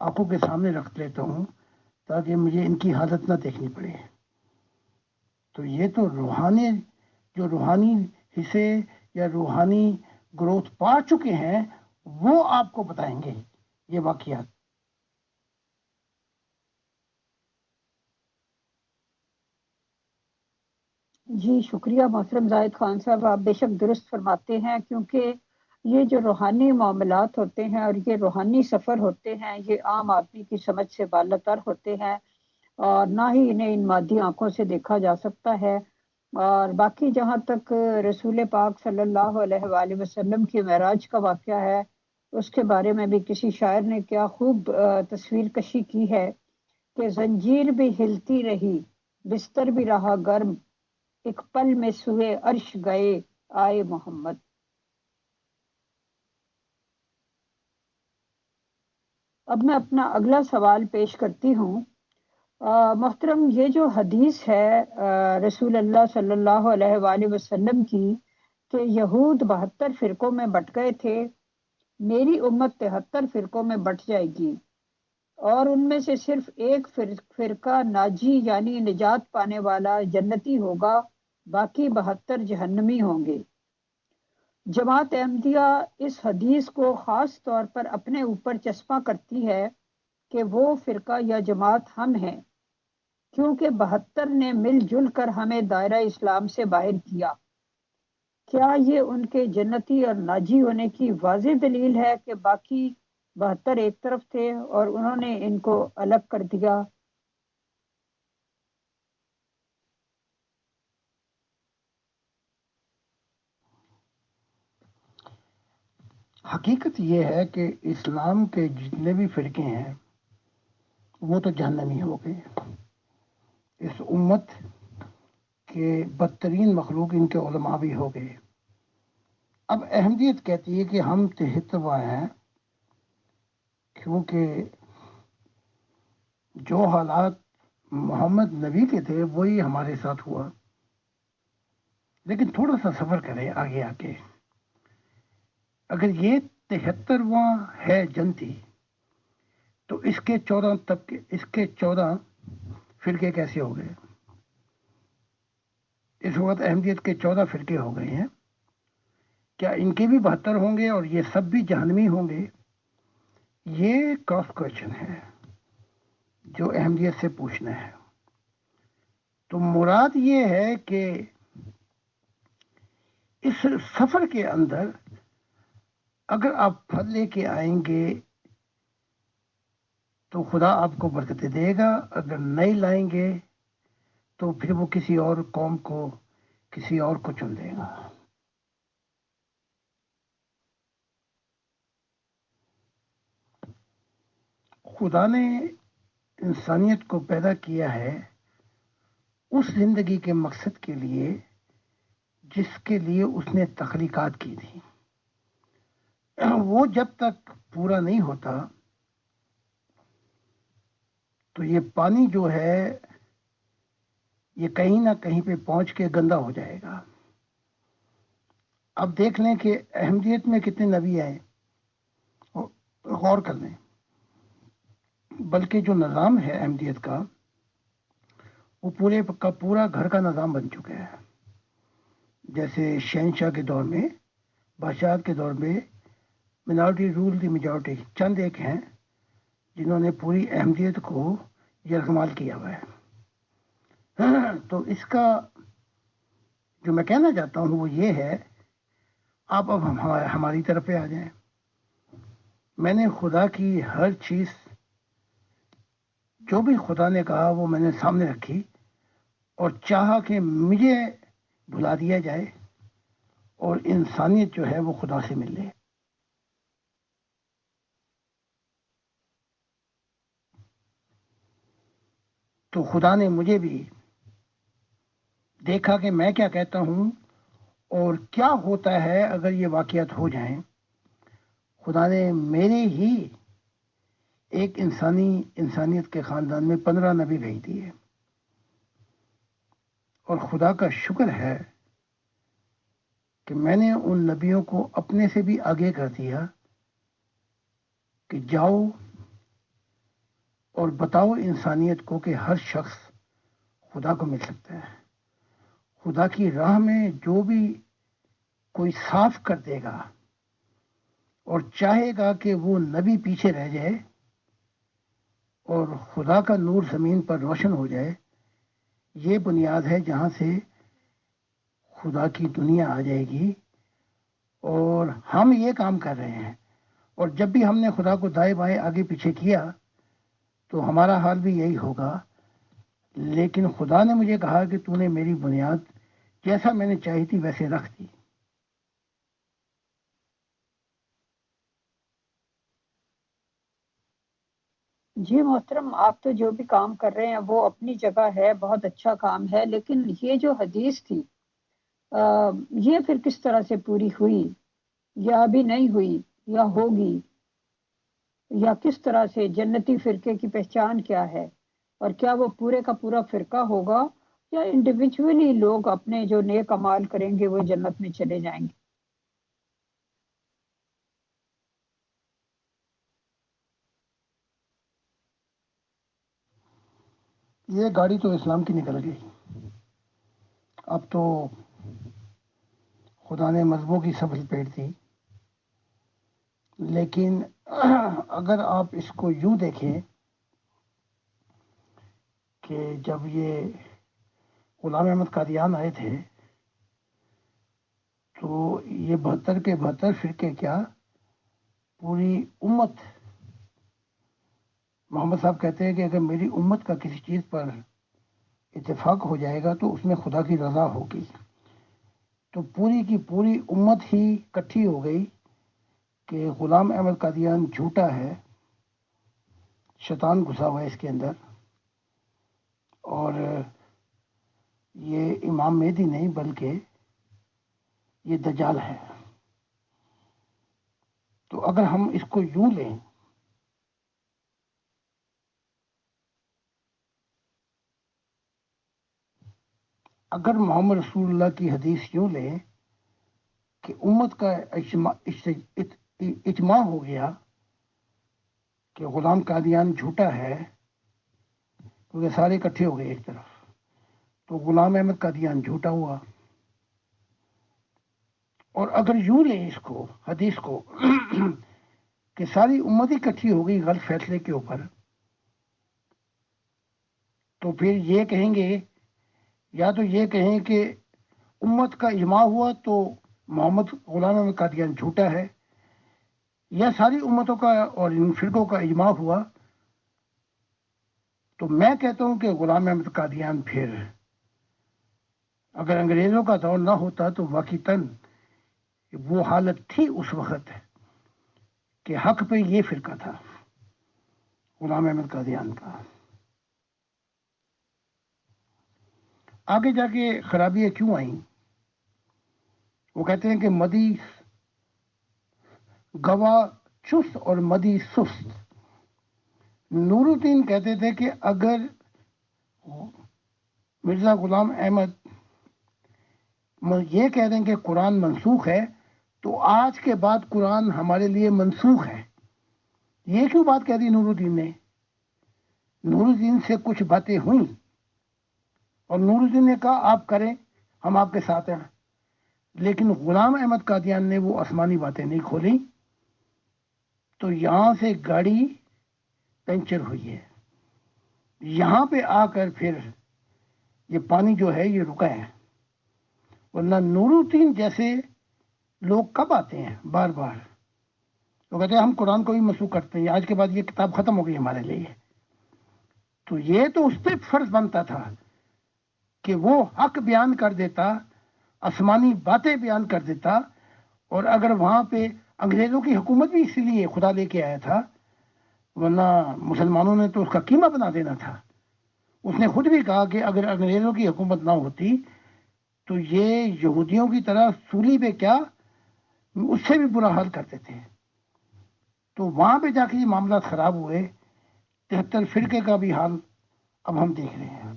آنکھوں کے سامنے رکھ لیتا ہوں تاکہ مجھے ان کی حالت نہ دیکھنی پڑے. تو یہ تو روحانی، جو روحانی حصے یا روحانی گروتھ پا چکے ہیں وہ آپ کو بتائیں گے یہ واقعات. جی شکریہ محترم زاہد خان صاحب، آپ بے شک درست فرماتے ہیں، کیونکہ یہ جو روحانی معاملات ہوتے ہیں اور یہ روحانی سفر ہوتے ہیں یہ عام آدمی کی سمجھ سے بالاتر ہوتے ہیں، اور نہ ہی انہیں ان مادی آنکھوں سے دیکھا جا سکتا ہے. اور باقی جہاں تک رسول پاک صلی اللہ علیہ وآلہ وسلم کی معراج کا واقعہ ہے، اس کے بارے میں بھی کسی شاعر نے کیا خوب تصویر کشی کی ہے کہ زنجیر بھی ہلتی رہی، بستر بھی رہا گرم، ایک پل میں سوئے عرش گئے آئے محمد. اب میں اپنا اگلا سوال پیش کرتی ہوں. محترم، یہ جو حدیث ہے رسول اللہ صلی اللہ علیہ وآلہ وسلم کی کہ یہود 72 فرقوں میں بٹ گئے تھے، میری امت 73 فرقوں میں بٹ جائے گی، اور ان میں سے صرف ایک فرقہ ناجی یعنی نجات پانے والا جنتی ہوگا، باقی 72 جہنمی ہوں گے. جماعت احمدیہ اس حدیث کو خاص طور پر اپنے اوپر چسپاں کرتی ہے کہ وہ فرقہ یا جماعت ہم ہیں، کیونکہ 72 نے مل جل کر ہمیں دائرہ اسلام سے باہر کیا. کیا یہ ان کے جنتی اور ناجی ہونے کی واضح دلیل ہے کہ باقی 72 ایک طرف تھے اور انہوں نے ان کو الگ کر دیا؟ حقیقت یہ ہے کہ اسلام کے جتنے بھی فرقے ہیں وہ تو جہنمی ہو گئے. اس امت کے بدترین مخلوق ان کے علماء بھی ہو گئے. اب احمدیت کہتی ہے کہ ہم 73 ہیں، کیونکہ جو حالات محمد نبی کے تھے وہی ہمارے ساتھ ہوا. لیکن تھوڑا سا سفر کریں آگے آ کے، اگر یہ 73واں ہے جنتی تو اس کے 14 طبقے، اس کے 14 فرقے کیسے ہو گئے؟ اس وقت احمدیت کے 14 فرقے ہو گئے ہیں. کیا ان کے بھی 72 ہوں گے اور یہ سب بھی جہنمی ہوں گے؟ یہ کراس کوشچن ہے جو احمدیت سے پوچھنا ہے. تو مراد یہ ہے کہ اس سفر کے اندر اگر آپ پھل لے کے آئیں گے تو خدا آپ کو برکتیں دے گا. اگر نہیں لائیں گے تو پھر وہ کسی اور قوم کو, کسی اور کو چن دے گا. خدا نے انسانیت کو پیدا کیا ہے اس زندگی کے مقصد کے لیے جس کے لیے اس نے تخلیقات کی تھی. وہ جب تک پورا نہیں ہوتا تو یہ پانی جو ہے یہ کہیں نہ کہیں پہ پہنچ کے گندا ہو جائے گا. اب دیکھ لیں کہ احمدیت میں کتنے نبی آئے, غور کر لیں. بلکہ جو نظام ہے احمدیت کا وہ پورے کا پورا گھر کا نظام بن چکا ہے. جیسے شہنشاہ کے دور میں, بادشاہت کے دور میں منارٹی رول دی میجورٹی, چند ایک ہیں جنہوں نے پوری احمدیت کو یرغمال کیا ہوا ہے. تو اس کا جو میں کہنا چاہتا ہوں وہ یہ ہے, آپ اب ہماری طرف پہ آ جائیں. میں نے خدا کی ہر چیز جو بھی خدا نے کہا وہ میں نے سامنے رکھی اور چاہا کہ مجھے بھلا دیا جائے اور انسانیت جو ہے وہ خدا سے مل لے. تو خدا نے مجھے بھی دیکھا کہ میں کیا کہتا ہوں اور کیا ہوتا ہے اگر یہ واقعات ہو جائیں. خدا نے میرے ہی ایک انسانیت کے خاندان میں 15 نبی بھیج دیے, اور خدا کا شکر ہے کہ میں نے ان نبیوں کو اپنے سے بھی آگے کر دیا کہ جاؤ اور بتاؤ انسانیت کو کہ ہر شخص خدا کو مل سکتا ہے. خدا کی راہ میں جو بھی کوئی صاف کر دے گا اور چاہے گا کہ وہ نبی پیچھے رہ جائے اور خدا کا نور زمین پر روشن ہو جائے, یہ بنیاد ہے جہاں سے خدا کی دنیا آ جائے گی. اور ہم یہ کام کر رہے ہیں, اور جب بھی ہم نے خدا کو دائیں بائیں آگے پیچھے کیا تو ہمارا حال بھی یہی ہوگا. لیکن خدا نے مجھے کہا کہ تو نے میری بنیاد جیسا میں نے چاہی تھی ویسے رکھ دی. جی محترم، آپ تو جو بھی کام کر رہے ہیں وہ اپنی جگہ ہے، بہت اچھا کام ہے، لیکن یہ جو حدیث تھی یہ پھر کس طرح سے پوری ہوئی، یا ابھی نہیں ہوئی، یا ہوگی، یا کس طرح سے جنتی فرقے کی پہچان کیا ہے، اور کیا وہ پورے کا پورا فرقہ ہوگا یا انڈیویجولی لوگ اپنے جو نیک اعمال کریں گے وہ جنت میں چلے جائیں گے؟ یہ گاڑی تو اسلام کی نکل گئی. اب تو خدا نے مذہبوں کی سب لپیٹ دی. لیکن اگر آپ اس کو یوں دیکھیں کہ جب یہ غلام احمد قادیان آئے تھے تو یہ 72 کے 72 فرقے کیا پوری امت, محمد صاحب کہتے ہیں کہ اگر میری امت کا کسی چیز پر اتفاق ہو جائے گا تو اس میں خدا کی رضا ہوگی. تو پوری کی پوری امت ہی کٹھی ہو گئی کہ غلام احمد قادیان جھوٹا ہے, شیطان گھسا ہوا ہے اس کے اندر, اور یہ امام مہدی نہیں بلکہ یہ دجال ہے. تو اگر ہم اس کو یوں لیں اگر محمد رسول اللہ کی حدیث یوں لیں کہ امت کا اجماع ہو گیا کہ غلام قادیان جھوٹا ہے کیونکہ سارے اکٹھے ہو گئے ایک طرف, تو غلام احمد قادیان جھوٹا ہوا. اور اگر یوں لیں اس کو حدیث کو کہ ساری امت ہی اکٹھی ہو گئی غلط فیصلے کے اوپر, تو پھر یہ کہیں گے, یا تو یہ کہیں کہ امت کا اجماع ہوا تو محمد غلام احمد قادیان جھوٹا ہے, یا ساری امتوں کا اور ان فرقوں کا اجماع ہوا تو میں کہتا ہوں کہ غلام احمد قادیان پھر اگر انگریزوں کا دور نہ ہوتا تو واقعتاً وہ حالت تھی اس وقت کہ حق پہ یہ فرقہ تھا غلام احمد قادیان کا. آگے جا کے خرابیاں کیوں آئیں؟ وہ کہتے ہیں کہ مدی گواہ چست اور مدی سست. نور الدین کہتے تھے کہ اگر مرزا غلام احمد یہ کہہ دیں کہ قرآن منسوخ ہے تو آج کے بعد قرآن ہمارے لیے منسوخ ہے. یہ کیوں بات کہہ دی نور الدین نے؟ نور الدین سے کچھ باتیں ہوئیں اور نور الدین نے کہا آپ کریں، ہم آپ کے ساتھ ہیں. لیکن غلام احمد قادیان نے وہ آسمانی باتیں نہیں کھولی تو یہاں سے گاڑی پنچر ہوئی ہے. یہاں پہ آ کر پھر یہ پانی جو ہے یہ رکا ہے. ورنہ نور الدین جیسے لوگ کب آتے ہیں بار بار؟ تو کہتے ہیں ہم قرآن کو بھی منسوخ کرتے ہیں، آج کے بعد یہ کتاب ختم ہو گئی ہمارے لیے. تو یہ تو اس پہ فرض بنتا تھا کہ وہ حق بیان کر دیتا، آسمانی باتیں بیان کر دیتا. اور اگر وہاں پہ انگریزوں کی حکومت بھی اسی لیے خدا لے کے آیا تھا، ورنہ مسلمانوں نے تو اس کا قیمہ بنا دینا تھا. اس نے خود بھی کہا کہ اگر انگریزوں کی حکومت نہ ہوتی تو یہ یہودیوں کی طرح سولی پہ کیا اس سے بھی برا حال کرتے تھے. تو وہاں پہ جا کے یہ معاملات خراب ہوئے. 73 فرقے کا بھی حال اب ہم دیکھ رہے ہیں.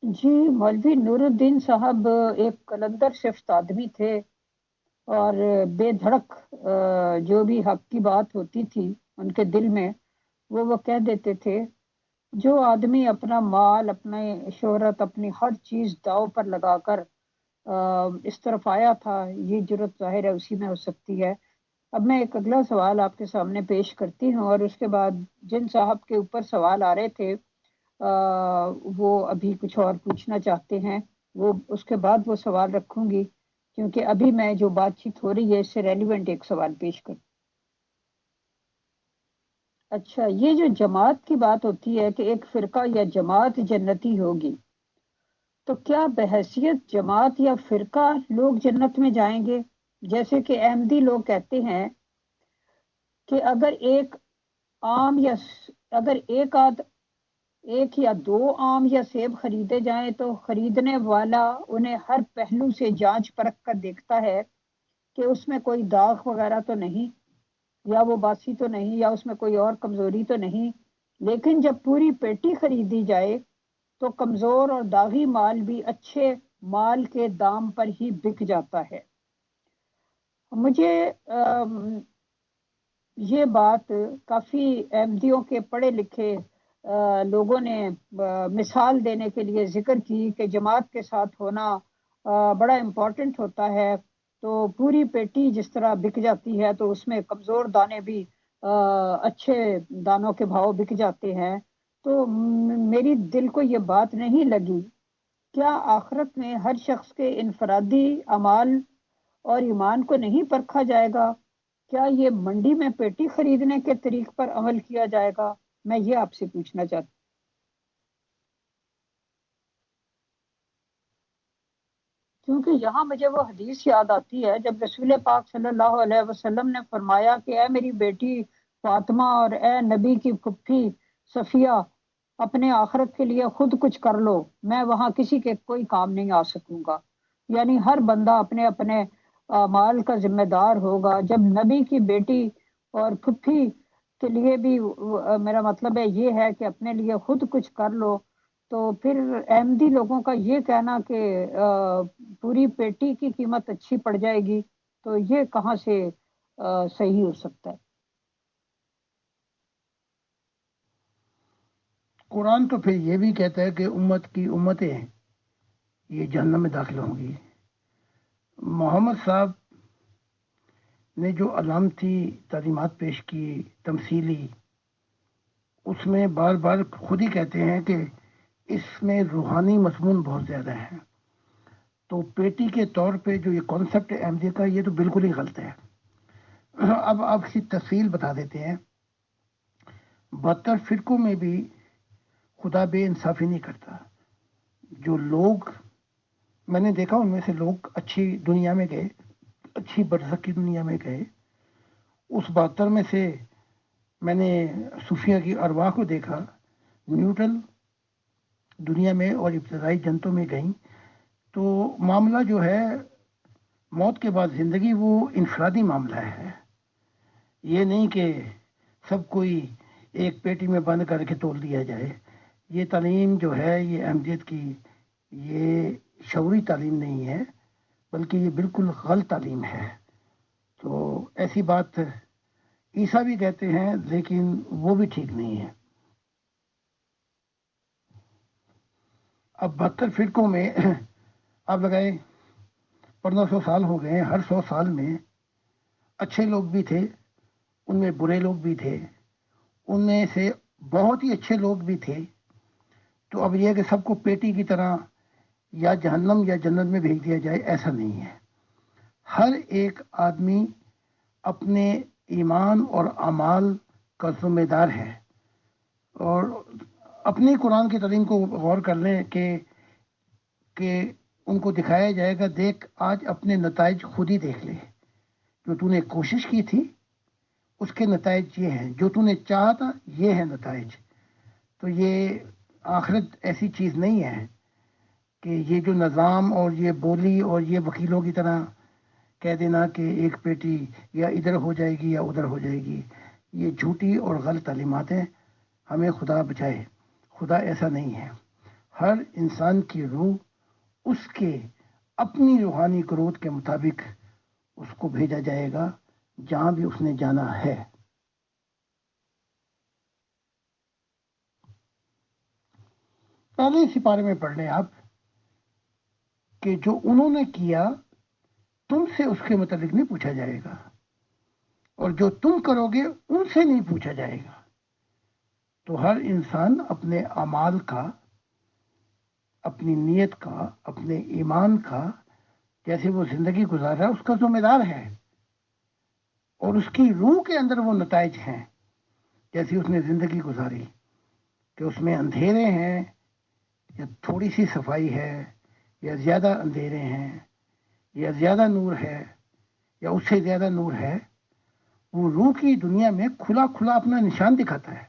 جی، مولوی نور الدین صاحب ایک قلندر شفت آدمی تھے اور بے دھڑک جو بھی حق کی بات ہوتی تھی ان کے دل میں وہ کہہ دیتے تھے. جو آدمی اپنا مال، اپنی شہرت، اپنی ہر چیز داؤ پر لگا کر اس طرف آیا تھا، یہ جرت ظاہر ہے اسی میں ہو سکتی ہے. اب میں ایک اگلا سوال آپ کے سامنے پیش کرتی ہوں اور اس کے بعد جن صاحب کے اوپر سوال آ رہے تھے وہ ابھی کچھ اور پوچھنا چاہتے ہیں، وہ اس کے بعد وہ سوال رکھوں گی کیونکہ ابھی میں جو بات چیت ہو رہی ہے اس سے ریلیونٹ ایک سوال پیش کروں. اچھا، یہ جو جماعت کی بات ہوتی ہے کہ ایک فرقہ یا جماعت جنتی ہوگی، تو کیا بحیثیت جماعت یا فرقہ لوگ جنت میں جائیں گے؟ جیسے کہ احمدی لوگ کہتے ہیں کہ اگر ایک آم یا اگر ایک یا دو آم یا سیب خریدے جائیں تو خریدنے والا انہیں ہر پہلو سے جانچ پرکھ کر دیکھتا ہے کہ اس میں کوئی داغ وغیرہ تو نہیں، یا وہ باسی تو نہیں، یا اس میں کوئی اور کمزوری تو نہیں. لیکن جب پوری پیٹی خریدی جائے تو کمزور اور داغی مال بھی اچھے مال کے دام پر ہی بک جاتا ہے. مجھے یہ بات کافی احمدیوں کے پڑھے لکھے لوگوں نے مثال دینے کے لیے ذکر کی کہ جماعت کے ساتھ ہونا بڑا امپورٹنٹ ہوتا ہے. تو پوری پیٹی جس طرح بک جاتی ہے تو اس میں کمزور دانے بھی اچھے دانوں کے بھاؤ بک جاتے ہیں. تو میری دل کو یہ بات نہیں لگی، کیا آخرت میں ہر شخص کے انفرادی اعمال اور ایمان کو نہیں پرکھا جائے گا؟ کیا یہ منڈی میں پیٹی خریدنے کے طریق پر عمل کیا جائے گا؟ میں یہ آپ سے پوچھنا چاہتی ہوں. کیونکہ یہاں مجھے وہ حدیث یاد آتی ہے جب رسول پاک صلی اللہ علیہ وسلم نے فرمایا کہ اے میری بیٹی فاطمہ اور اے نبی کی پھپھی صفیہ، اپنے آخرت کے لیے خود کچھ کر لو، میں وہاں کسی کے کوئی کام نہیں آ سکوں گا. یعنی ہر بندہ اپنے اپنے مال کا ذمہ دار ہوگا. جب نبی کی بیٹی اور پھپھی کے لیے بھی میرا مطلب ہے یہ ہے کہ اپنے لیے خود کچھ کر لو، تو پھر احمدی لوگوں کا یہ کہنا کہ پوری پیٹی کی قیمت اچھی پڑ جائے گی، تو یہ کہاں سے صحیح ہو سکتا ہے؟ قرآن تو پھر یہ بھی کہتا ہے کہ امت کی امتیں یہ جہنم میں داخل ہوں گی. محمد صاحب نے جو علامتی تعلیمات پیش کی تمثیلی، اس میں بار بار خود ہی کہتے ہیں کہ اس میں روحانی مضمون بہت زیادہ ہے. تو پیٹی کے طور پہ جو یہ کانسیپٹ ہے احمدیہ کا، یہ تو بالکل ہی غلط ہے. اب آپ کی تفصیل بتا دیتے ہیں. 72 فرقوں میں بھی خدا بے انصافی نہیں کرتا. جو لوگ میں نے دیکھا ان میں سے لوگ اچھی دنیا میں گئے, اچھی برزخ کی دنیا میں گئے. اس 72 میں سے میں نے صوفیہ کی ارواح کو دیکھا, نیوٹرل دنیا میں اور ابتدائی جنتوں میں گئیں. تو معاملہ جو ہے موت کے بعد زندگی وہ انفرادی معاملہ ہے. یہ نہیں کہ سب کوئی ایک پیٹی میں بند کر کے تول دیا جائے. یہ تعلیم جو ہے یہ احمدیت کی یہ شعوری تعلیم نہیں ہے, بلکہ یہ بالکل غلط تعلیم ہے. تو ایسی بات عیسیٰ بھی کہتے ہیں لیکن وہ بھی ٹھیک نہیں ہے. اب 72 فرقوں میں آپ لگائیں 1500 سال ہو گئے. ہر 100 سال میں اچھے لوگ بھی تھے, ان میں برے لوگ بھی تھے, ان میں سے بہت ہی اچھے لوگ بھی تھے. تو اب یہ کہ سب کو پیٹی کی طرح یا جہنم یا جنت میں بھیج دیا جائے, ایسا نہیں ہے. ہر ایک آدمی اپنے ایمان اور اعمال کا ذمہ دار ہے. اور اپنی قرآن کی تعلیم کو غور کر لیں کہ ان کو دکھایا جائے گا, دیکھ آج اپنے نتائج خود ہی دیکھ لے. جو تو نے کوشش کی تھی اس کے نتائج یہ ہیں, جو تو نے چاہا تھا یہ ہیں نتائج. تو یہ آخرت ایسی چیز نہیں ہے کہ یہ جو نظام اور یہ بولی اور یہ وکیلوں کی طرح کہہ دینا کہ ایک پیٹی یا ادھر ہو جائے گی یا ادھر ہو جائے گی. یہ جھوٹی اور غلط تعلیمات ہیں. ہمیں خدا بچائے. خدا ایسا نہیں ہے. ہر انسان کی روح اس کے اپنی روحانی گروتھ کے مطابق اس کو بھیجا جائے گا جہاں بھی اس نے جانا ہے. پہلے اسی پارے میں پڑھ لیں آپ کہ جو انہوں نے کیا تم سے اس کے متعلق نہیں پوچھا جائے گا, اور جو تم کرو گے ان سے نہیں پوچھا جائے گا. تو ہر انسان اپنے اعمال کا, اپنی نیت کا, اپنے ایمان کا, جیسے وہ زندگی گزار رہا ہے اس کا ذمہ دار ہے. اور اس کی روح کے اندر وہ نتائج ہیں جیسی اس نے زندگی گزاری, کہ اس میں اندھیرے ہیں یا تھوڑی سی صفائی ہے, یا زیادہ اندھیرے ہیں, یا زیادہ نور ہے, یا اس سے زیادہ نور ہے. وہ روح کی دنیا میں کھلا کھلا اپنا نشان دکھاتا ہے,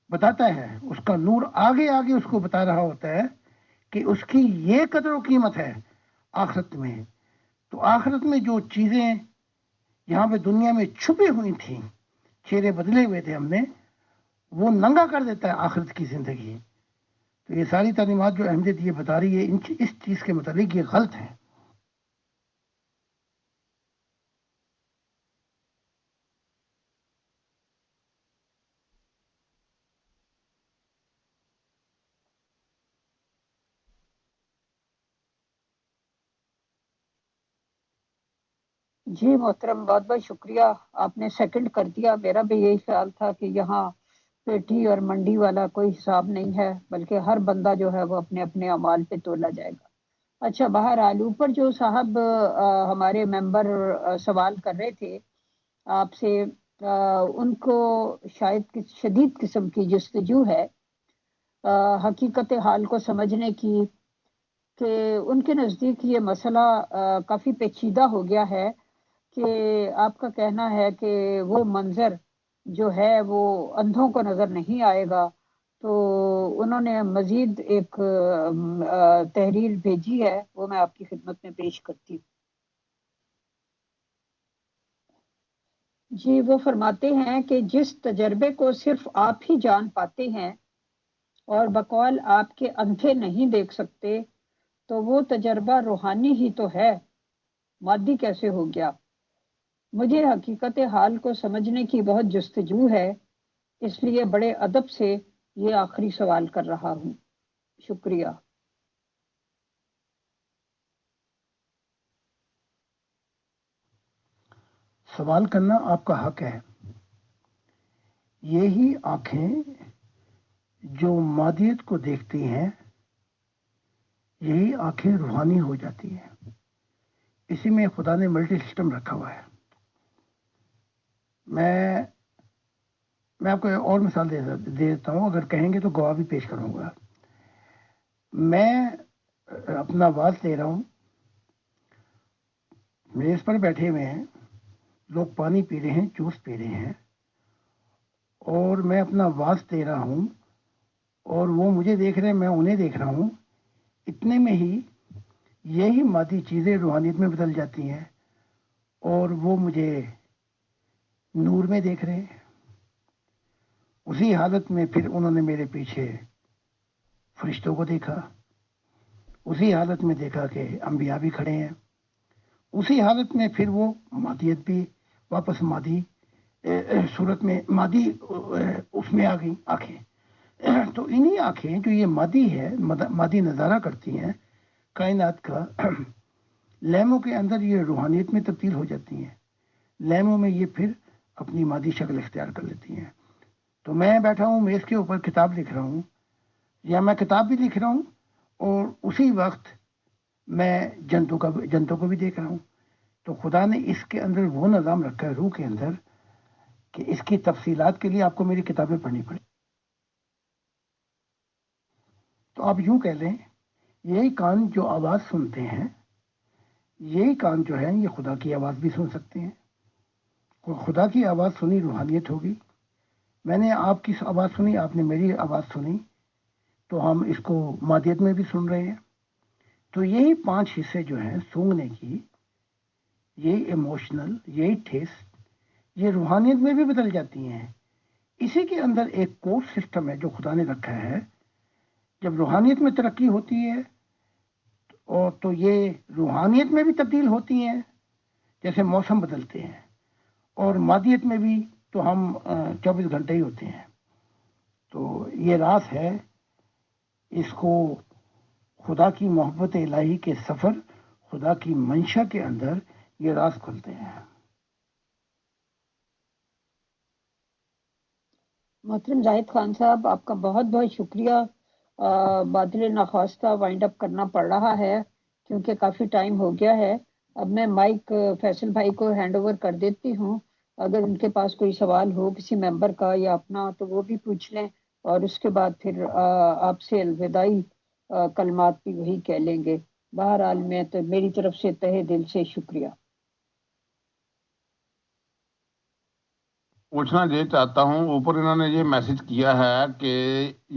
بتاتا ہے. اس کا نور آگے آگے اس کو بتا رہا ہوتا ہے کہ اس کی یہ قدر و قیمت ہے آخرت میں. تو آخرت میں جو چیزیں یہاں پہ دنیا میں چھپی ہوئی تھیں, چہرے بدلے ہوئے تھے ہم نے, وہ ننگا کر دیتا ہے آخرت کی زندگی. تو یہ ساری تعلیمات جو احمدیت یہ بتا رہی ہے اس چیز کے متعلق یہ غلط ہے. جی محترم, بہت بہت شکریہ, آپ نے سیکنڈ کر دیا. میرا بھی یہی خیال تھا کہ یہاں پیٹی اور منڈی والا کوئی حساب نہیں ہے, بلکہ ہر بندہ جو ہے وہ اپنے اپنے اعمال پہ تولا جائے گا. اچھا, بہرحال اوپر جو صاحب ہمارے ممبر سوال کر رہے تھے آپ سے, ان کو شاید شدید قسم کی جستجو ہے حقیقت حال کو سمجھنے کی, کہ ان کے نزدیک یہ مسئلہ کافی پیچیدہ ہو گیا ہے. کہ آپ کا کہنا ہے کہ وہ منظر جو ہے وہ اندھوں کو نظر نہیں آئے گا. تو انہوں نے مزید ایک تحریر بھیجی ہے, وہ میں آپ کی خدمت میں پیش کرتی ہوں. جی, وہ فرماتے ہیں کہ جس تجربے کو صرف آپ ہی جان پاتے ہیں اور بقول آپ کے اندھے نہیں دیکھ سکتے, تو وہ تجربہ روحانی ہی تو ہے, مادی کیسے ہو گیا؟ مجھے حقیقت حال کو سمجھنے کی بہت جستجو ہے, اس لیے بڑے ادب سے یہ آخری سوال کر رہا ہوں. شکریہ. سوال کرنا آپ کا حق ہے. یہی آنکھیں جو مادیت کو دیکھتی ہیں یہی آنکھیں روحانی ہو جاتی ہیں. اسی میں خدا نے ملٹی سسٹم رکھا ہوا ہے. میں آپ کو اور مثال دے دیتا ہوں، اگر کہیں گے تو گواہ بھی پیش کروں گا. میں اپنا واز دے رہا ہوں، میز پر بیٹھے ہوئے ہیں لوگ، پانی پی رہے ہیں، جوس پی رہے ہیں، اور میں اپنا واز دے رہا ہوں اور وہ مجھے دیکھ رہے ہیں، میں انہیں دیکھ رہا ہوں. اتنے میں ہی یہی مادی چیزیں روحانیت میں بدل جاتی ہیں اور وہ مجھے نور میں دیکھ رہے ہیں. اسی حالت میں پھر انہوں نے میرے پیچھے فرشتوں کو دیکھا، اسی حالت میں دیکھا کہ انبیاء بھی کھڑے ہیں، اسی حالت میں پھر وہ مادیت بھی واپس مادی صورت میں مادی اس میں آ گئی آنکھیں. تو انہی آنکھیں جو یہ مادی ہے، مادی نظارہ کرتی ہیں کائنات کا، لمحوں کے اندر یہ روحانیت میں تبدیل ہو جاتی ہیں، لمحوں میں یہ پھر اپنی مادی شکل اختیار کر لیتی ہیں. تو میں بیٹھا ہوں میز کے اوپر کتاب لکھ رہا ہوں، یا میں کتاب بھی لکھ رہا ہوں اور اسی وقت میں جنتوں کو بھی دیکھ رہا ہوں. تو خدا نے اس کے اندر وہ نظام رکھا ہے روح کے اندر کہ اس کی تفصیلات کے لیے آپ کو میری کتابیں پڑھنی پڑیں. تو آپ یوں کہہ لیں، یہی کان جو آواز سنتے ہیں، یہی کان جو ہے یہ خدا کی آواز بھی سن سکتے ہیں. خدا کی آواز سنی روحانیت ہوگی. میں نے آپ کی آواز سنی، آپ نے میری آواز سنی، تو ہم اس کو مادیت میں بھی سن رہے ہیں. تو یہی 5 حصے جو ہیں سونگنے کی، یہی ایموشنل، یہی ٹیسٹ، یہ روحانیت میں بھی بدل جاتی ہیں. اسی کے اندر ایک کورس سسٹم ہے جو خدا نے رکھا ہے. جب روحانیت میں ترقی ہوتی ہے اور تو یہ روحانیت میں بھی تبدیل ہوتی ہیں، جیسے موسم بدلتے ہیں، اور مادیت میں بھی تو ہم 24 گھنٹے ہی ہوتے ہیں. تو یہ راز ہے، اس کو خدا کی محبت الہی کے سفر، خدا کی منشا کے اندر یہ راز کھلتے ہیں. محترم زاہد خان صاحب، آپ کا بہت بہت شکریہ. بادل ناخواستہ وائنڈ اپ کرنا پڑ رہا ہے کیونکہ کافی ٹائم ہو گیا ہے. اب میں مائک فیصل بھائی کو ہینڈ اوور کر دیتی ہوں. اگر ان کے پاس کوئی سوال ہو کسی ممبر کا یا اپنا تو وہ بھی پوچھ لیں، اور اس کے بعد پھر آپ سے الوداعی کلمات بھی وہی کہہ لیں گے. بہرحال میں تو میری طرف سے تہہ دل سے شکریہ. پوچھنا یہ چاہتا ہوں، اوپر انہوں نے یہ میسج کیا ہے کہ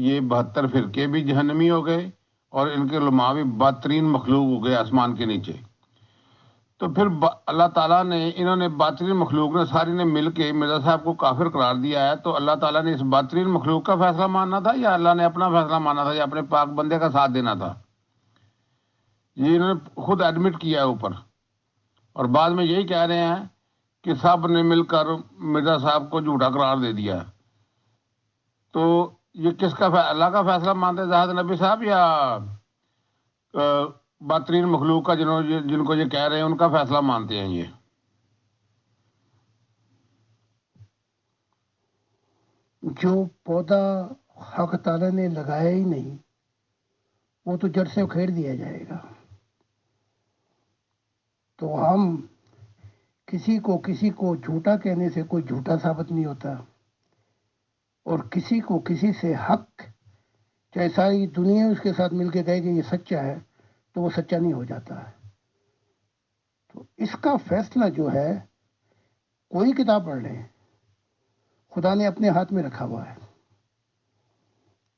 یہ 72 فرقے بھی جہنمی ہو گئے اور ان کے علماء بھی بدترین مخلوق ہو گئے آسمان کے نیچے. تو پھر اللہ تعالیٰ نے، انہوں نے بدترین مخلوق نے ساری نے مل کے مرزا صاحب کو کافر قرار دیا ہے. تو اللہ تعالیٰ نے اس بدترین مخلوق کا فیصلہ ماننا تھا یا اللہ نے اپنا فیصلہ ماننا تھا یا اپنے پاک بندے کا ساتھ دینا تھا؟ یہ انہوں نے خود ایڈمٹ کیا ہے اوپر، اور بعد میں یہی کہہ رہے ہیں کہ سب نے مل کر مرزا صاحب کو جھوٹا قرار دے دیا. تو یہ کس کا اللہ کا فیصلہ مانتے زاہد نبی صاحب یا بدترین مخلوق کا جن کو یہ کہہ رہے ہیں ان کا فیصلہ مانتے ہیں؟ یہ جو پودا حق تعالیٰ نے لگایا ہی نہیں وہ تو جڑ سے اکھیڑ دیا جائے گا. تو ہم کسی کو جھوٹا کہنے سے کوئی جھوٹا ثابت نہیں ہوتا، اور کسی کو کسی سے حق، چاہے ساری دنیا اس کے ساتھ مل کے کہے کہ یہ سچا ہے، تو وہ سچا نہیں ہو جاتا ہے. تو اس کا فیصلہ جو ہے، کوئی کتاب پڑھ لیں، خدا نے اپنے ہاتھ میں رکھا ہوا ہے.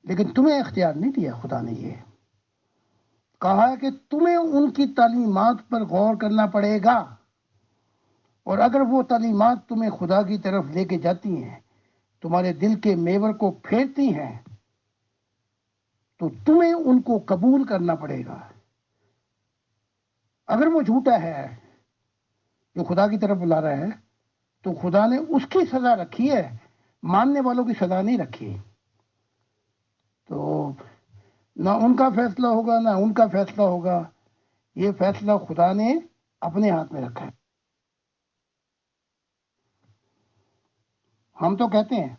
لیکن تمہیں اختیار نہیں دیا. خدا نے یہ کہا ہے کہ تمہیں ان کی تعلیمات پر غور کرنا پڑے گا، اور اگر وہ تعلیمات تمہیں خدا کی طرف لے کے جاتی ہیں، تمہارے دل کے میور کو پھیرتی ہیں، تو تمہیں ان کو قبول کرنا پڑے گا. اگر وہ جھوٹا ہے جو خدا کی طرف بلا رہا ہے، تو خدا نے اس کی سزا رکھی ہے، ماننے والوں کی سزا نہیں رکھی. تو نہ ان کا فیصلہ ہوگا نہ ان کا فیصلہ ہوگا، یہ فیصلہ خدا نے اپنے ہاتھ میں رکھا ہے. ہم تو کہتے ہیں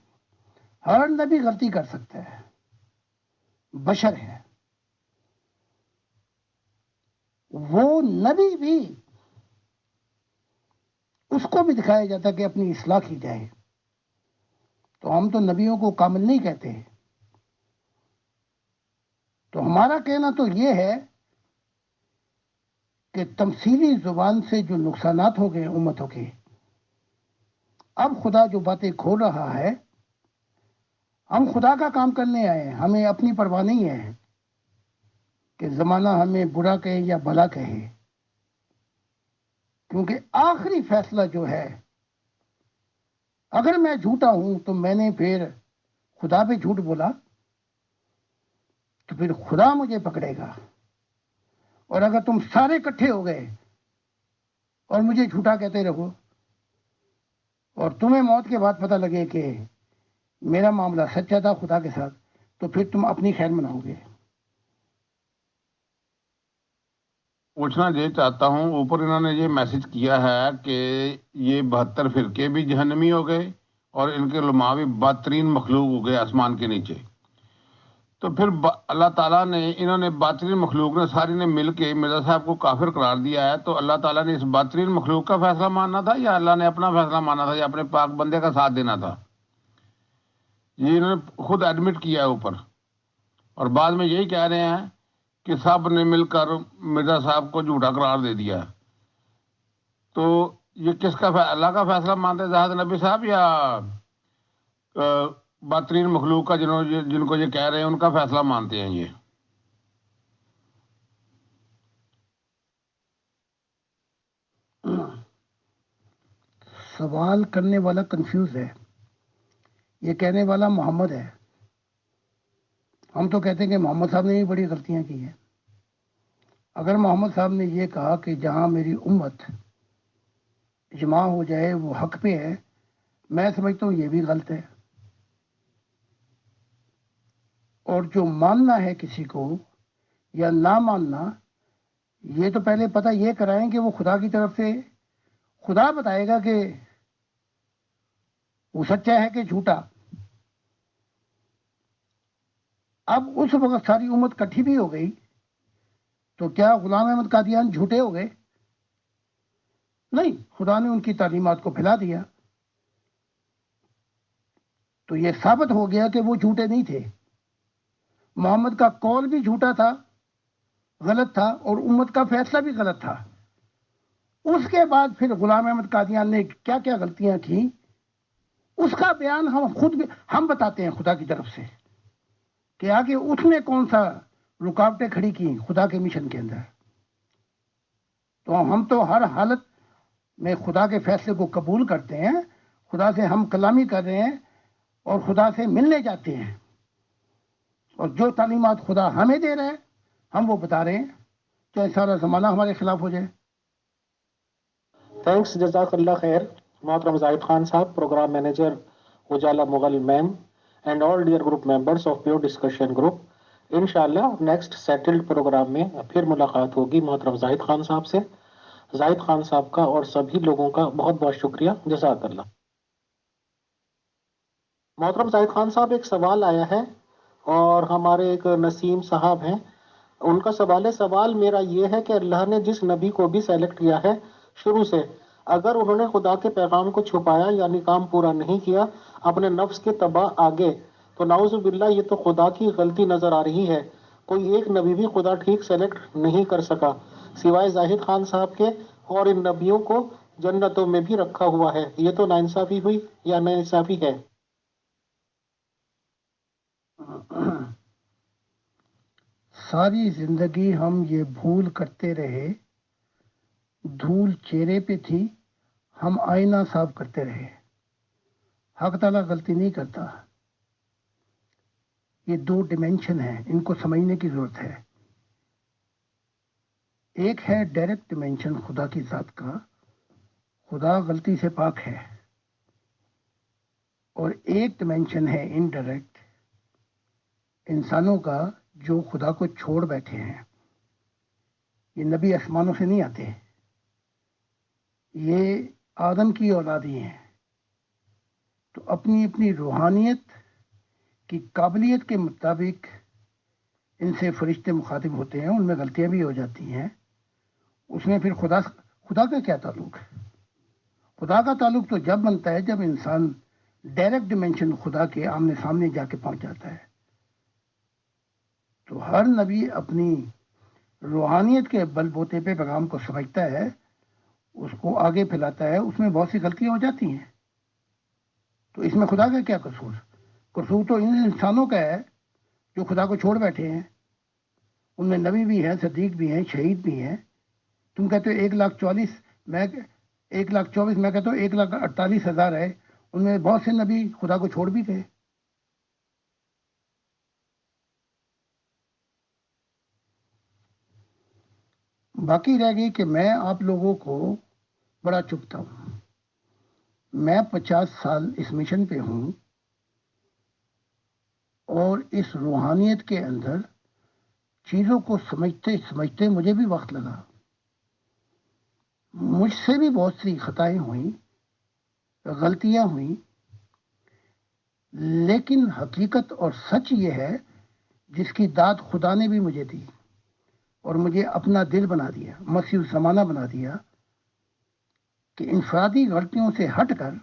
ہر نبی غلطی کر سکتا ہے، بشر ہے. وہ نبی بھی اس کو بھی دکھایا جاتا کہ اپنی اصلاح کی جائے. تو ہم تو نبیوں کو کامل نہیں کہتے. تو ہمارا کہنا تو یہ ہے کہ تمثیلی زبان سے جو نقصانات ہو گئے امتوں کے، اب خدا جو باتیں کھول رہا ہے، ہم خدا کا کام کرنے آئے ہیں، ہمیں اپنی پرواہ نہیں ہے کہ زمانہ ہمیں برا کہے یا بھلا کہے، کیونکہ آخری فیصلہ جو ہے، اگر میں جھوٹا ہوں تو میں نے پھر خدا پہ جھوٹ بولا تو پھر خدا مجھے پکڑے گا. اور اگر تم سارے اکٹھے ہو گئے اور مجھے جھوٹا کہتے رہو اور تمہیں موت کے بعد پتہ لگے کہ میرا معاملہ سچا تھا خدا کے ساتھ، تو پھر تم اپنی خیر مناؤ گے. پوچھنا یہ چاہتا ہوں، اوپر انہوں نے یہ میسج کیا ہے کہ یہ 72 فرقے بھی جہنمی ہو گئے اور ان کے علماء بھی بدترین مخلوق ہو گئے آسمان کے نیچے. تو پھر اللہ تعالیٰ نے، انہوں نے بدترین مخلوق نے ساری نے مل کے مرزا صاحب کو کافر قرار دیا ہے. تو اللہ تعالیٰ نے اس بدترین مخلوق کا فیصلہ ماننا تھا یا اللہ نے اپنا فیصلہ ماننا تھا یا اپنے پاک بندے کا ساتھ دینا تھا؟ یہ انہوں نے خود ایڈمٹ کیا ہے اوپر، اور بعد میں یہی کہہ رہے ہیں کہ سب نے مل کر مرزا صاحب کو جھوٹا قرار دے دیا. تو یہ کس کا اللہ کا فیصلہ مانتے زاہد نبی صاحب یا بدترین مخلوق کا جن کو یہ کہہ رہے ہیں ان کا فیصلہ مانتے ہیں؟ یہ سوال کرنے والا کنفیوز ہے. یہ کہنے والا محمد ہے. ہم تو کہتے ہیں کہ محمد صاحب نے بھی بڑی غلطیاں کی ہیں. اگر محمد صاحب نے یہ کہا کہ جہاں میری امت اجماع ہو جائے وہ حق پہ ہے، میں سمجھتا ہوں یہ بھی غلط ہے. اور جو ماننا ہے کسی کو یا نہ ماننا، یہ تو پہلے پتہ یہ کرائیں کہ وہ خدا کی طرف سے، خدا بتائے گا کہ وہ سچا ہے کہ جھوٹا. اب اس وقت ساری امت کٹھی بھی ہو گئی تو کیا غلام احمد قادیان جھوٹے ہو گئے؟ نہیں، خدا نے ان کی تعلیمات کو پھیلا دیا تو یہ ثابت ہو گیا کہ وہ جھوٹے نہیں تھے. محمد کا قول بھی جھوٹا تھا، غلط تھا، اور امت کا فیصلہ بھی غلط تھا. اس کے بعد پھر غلام احمد قادیان نے کیا کیا غلطیاں کی، اس کا بیان ہم بتاتے ہیں خدا کی طرف سے کہ آگے اس نے کون سا رکاوٹیں کھڑی کی خدا کے مشن کے اندر. تو ہم تو ہر حالت میں خدا کے فیصلے کو قبول کرتے ہیں، خدا سے ہم کلامی کر رہے ہیں اور خدا سے ملنے جاتے ہیں، اور جو تعلیمات خدا ہمیں دے رہے ہیں ہم وہ بتا رہے ہیں، چاہے سارا زمانہ ہمارے خلاف ہو جائے. تھینکس، جزاک اللہ خیر. محترم زاہد خان صاحب، program manager Ujala Mughal ma'am, and all dear group members of pure discussion group. انشاءاللہ نیکسٹ سیٹلڈ پروگرام میں پھر ملاقات ہوگی محترم زاہد خان صاحب سے. زاہد خان صاحب کا اور سبھی لوگوں کا بہت بہت شکریہ، جزاک اللہ. محترم زاہد خان صاحب، ایک سوال آیا ہے اور ہمارے ایک نسیم صاحب ہیں، ان کا سوال میرا یہ ہے کہ اللہ نے جس نبی کو بھی سیلیکٹ کیا ہے شروع سے، اگر انہوں نے خدا کے پیغام کو چھپایا یعنی کام پورا نہیں کیا اپنے نفس کے تبع آگے، تو نعوذ باللہ یہ تو خدا کی غلطی نظر آ رہی ہے. کوئی ایک نبی بھی خدا ٹھیک سیلیکٹ نہیں کر سکا سوائے زاہد خان صاحب کے، اور ان نبیوں کو جنتوں میں بھی رکھا ہوا ہے. یہ تو ناانصافی ہوئی یا ناانصافی ہے؟ ساری زندگی ہم یہ بھول کرتے رہے، دھول چہرے پہ تھی، ہم آئینہ صاف کرتے رہے. حق تعالیٰ غلطی نہیں کرتا. یہ دو ڈیمینشن ہیں، ان کو سمجھنے کی ضرورت ہے. ایک ہے ڈائریکٹ ڈیمینشن خدا کی ذات کا، خدا غلطی سے پاک ہے، اور ایک ڈیمینشن ہے انڈائریکٹ انسانوں کا جو خدا کو چھوڑ بیٹھے ہیں. یہ نبی آسمانوں سے نہیں آتے، یہ آدم کی اولادی ہیں. تو اپنی اپنی روحانیت کی قابلیت کے مطابق ان سے فرشتے مخاطب ہوتے ہیں، ان میں غلطیاں بھی ہو جاتی ہیں. اس میں پھر خدا کا کیا تعلق ہے؟ خدا کا تعلق تو جب بنتا ہے جب انسان ڈائریکٹ ڈیمینشن خدا کے آمنے سامنے جا کے پہنچ جاتا ہے. تو ہر نبی اپنی روحانیت کے بل بوتے پہ پیغام کو سمجھتا ہے، اس کو آگے پھیلاتا ہے. اس میں بہت سی غلطیاں ہو جاتی ہیں، تو اس میں خدا کا کیا قصور؟ قصور تو ان انسانوں کا ہے جو خدا کو چھوڑ بیٹھے ہیں. ان میں نبی بھی ہیں، صدیق بھی ہیں، شہید بھی ہیں. تم کہتے ہو 1,44,000، میں 1,24,000، میں کہتا ہوں 1,48,000 ہے. ان میں بہت سے نبی خدا کو چھوڑ بھی گئے. باقی رہ گئی کہ میں آپ لوگوں کو بڑا چپتا ہوں. میں 50 سال اس مشن پہ ہوں، اور اس روحانیت کے اندر چیزوں کو سمجھتے سمجھتے مجھے بھی وقت لگا. مجھ سے بھی بہت سی خطائیں ہوئیں، غلطیاں ہوئیں، لیکن حقیقت اور سچ یہ ہے جس کی داد خدا نے بھی مجھے دی اور مجھے اپنا دل بنا دیا، مسیح الزمانہ بنا دیا، کہ انفرادی غلطیوں سے ہٹ کر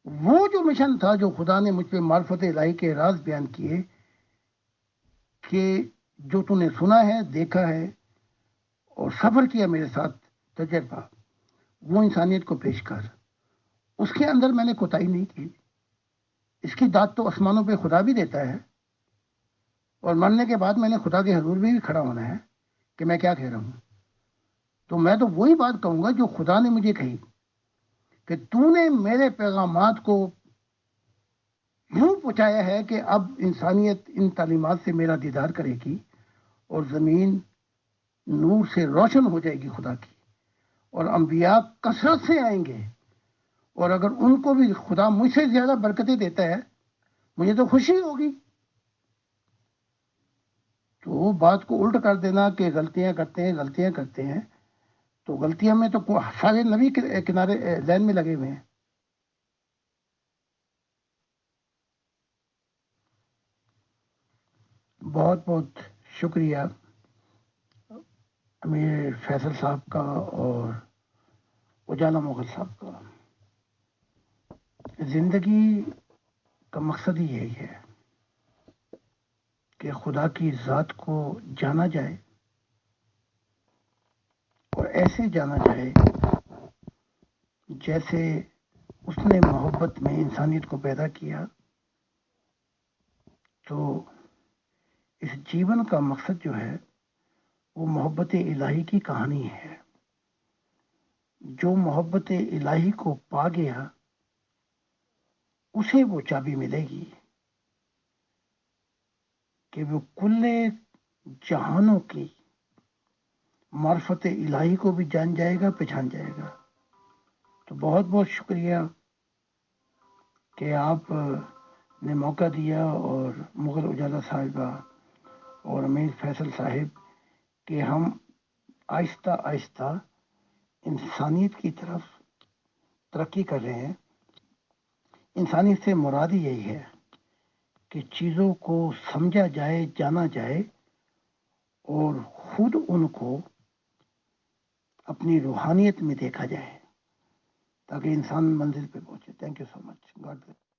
وہ جو مشن تھا جو خدا نے مجھ پہ معرفت الہی کے راز بیان کیے، کہ جو تو نے سنا ہے، دیکھا ہے اور سفر کیا میرے ساتھ تجربہ، وہ انسانیت کو پیش کر. اس کے اندر میں نے کوتاہی نہیں کی. اس کی داد تو آسمانوں پہ خدا بھی دیتا ہے، اور مرنے کے بعد میں نے خدا کے حضور بھی کھڑا ہونا ہے کہ میں کیا کہہ رہا ہوں. تو میں تو وہی بات کہوں گا جو خدا نے مجھے کہی، کہ تو نے میرے پیغامات کو یوں پہنچایا ہے کہ اب انسانیت ان تعلیمات سے میرا دیدار کرے گی، اور زمین نور سے روشن ہو جائے گی خدا کی، اور انبیاء کثرت سے آئیں گے. اور اگر ان کو بھی خدا مجھ سے زیادہ برکتیں دیتا ہے، مجھے تو خوشی ہوگی. تو بات کو الٹ کر دینا کہ غلطیاں کرتے ہیں، تو غلطیاں میں تو سارے نبی کنارے لائن میں لگے ہوئے ہیں. بہت بہت شکریہ امیر فیصل صاحب کا اور اجالا مغل صاحب کا. زندگی کا مقصد ہی یہی ہے کہ خدا کی ذات کو جانا جائے، اور ایسے جانا جائے جیسے اس نے محبت میں انسانیت کو پیدا کیا. تو اس جیون کا مقصد جو ہے وہ محبت الہی کی کہانی ہے. جو محبت الہی کو پا گیا اسے وہ چابی ملے گی کہ وہ کل جہانوں کی معرفت الہی کو بھی جان جائے گا، پہچان جائے گا. تو بہت بہت شکریہ کہ آپ نے موقع دیا، اور مغل اجالا صاحبہ اور امیر فیصل صاحب، کہ ہم آہستہ آہستہ انسانیت کی طرف ترقی کر رہے ہیں. انسانیت سے مراد ہی یہی ہے کہ چیزوں کو سمجھا جائے، جانا جائے، اور خود ان کو اپنی روحانیت میں دیکھا جائے، تاکہ انسان منزل پہ پہنچے. Thank you so much. God bless.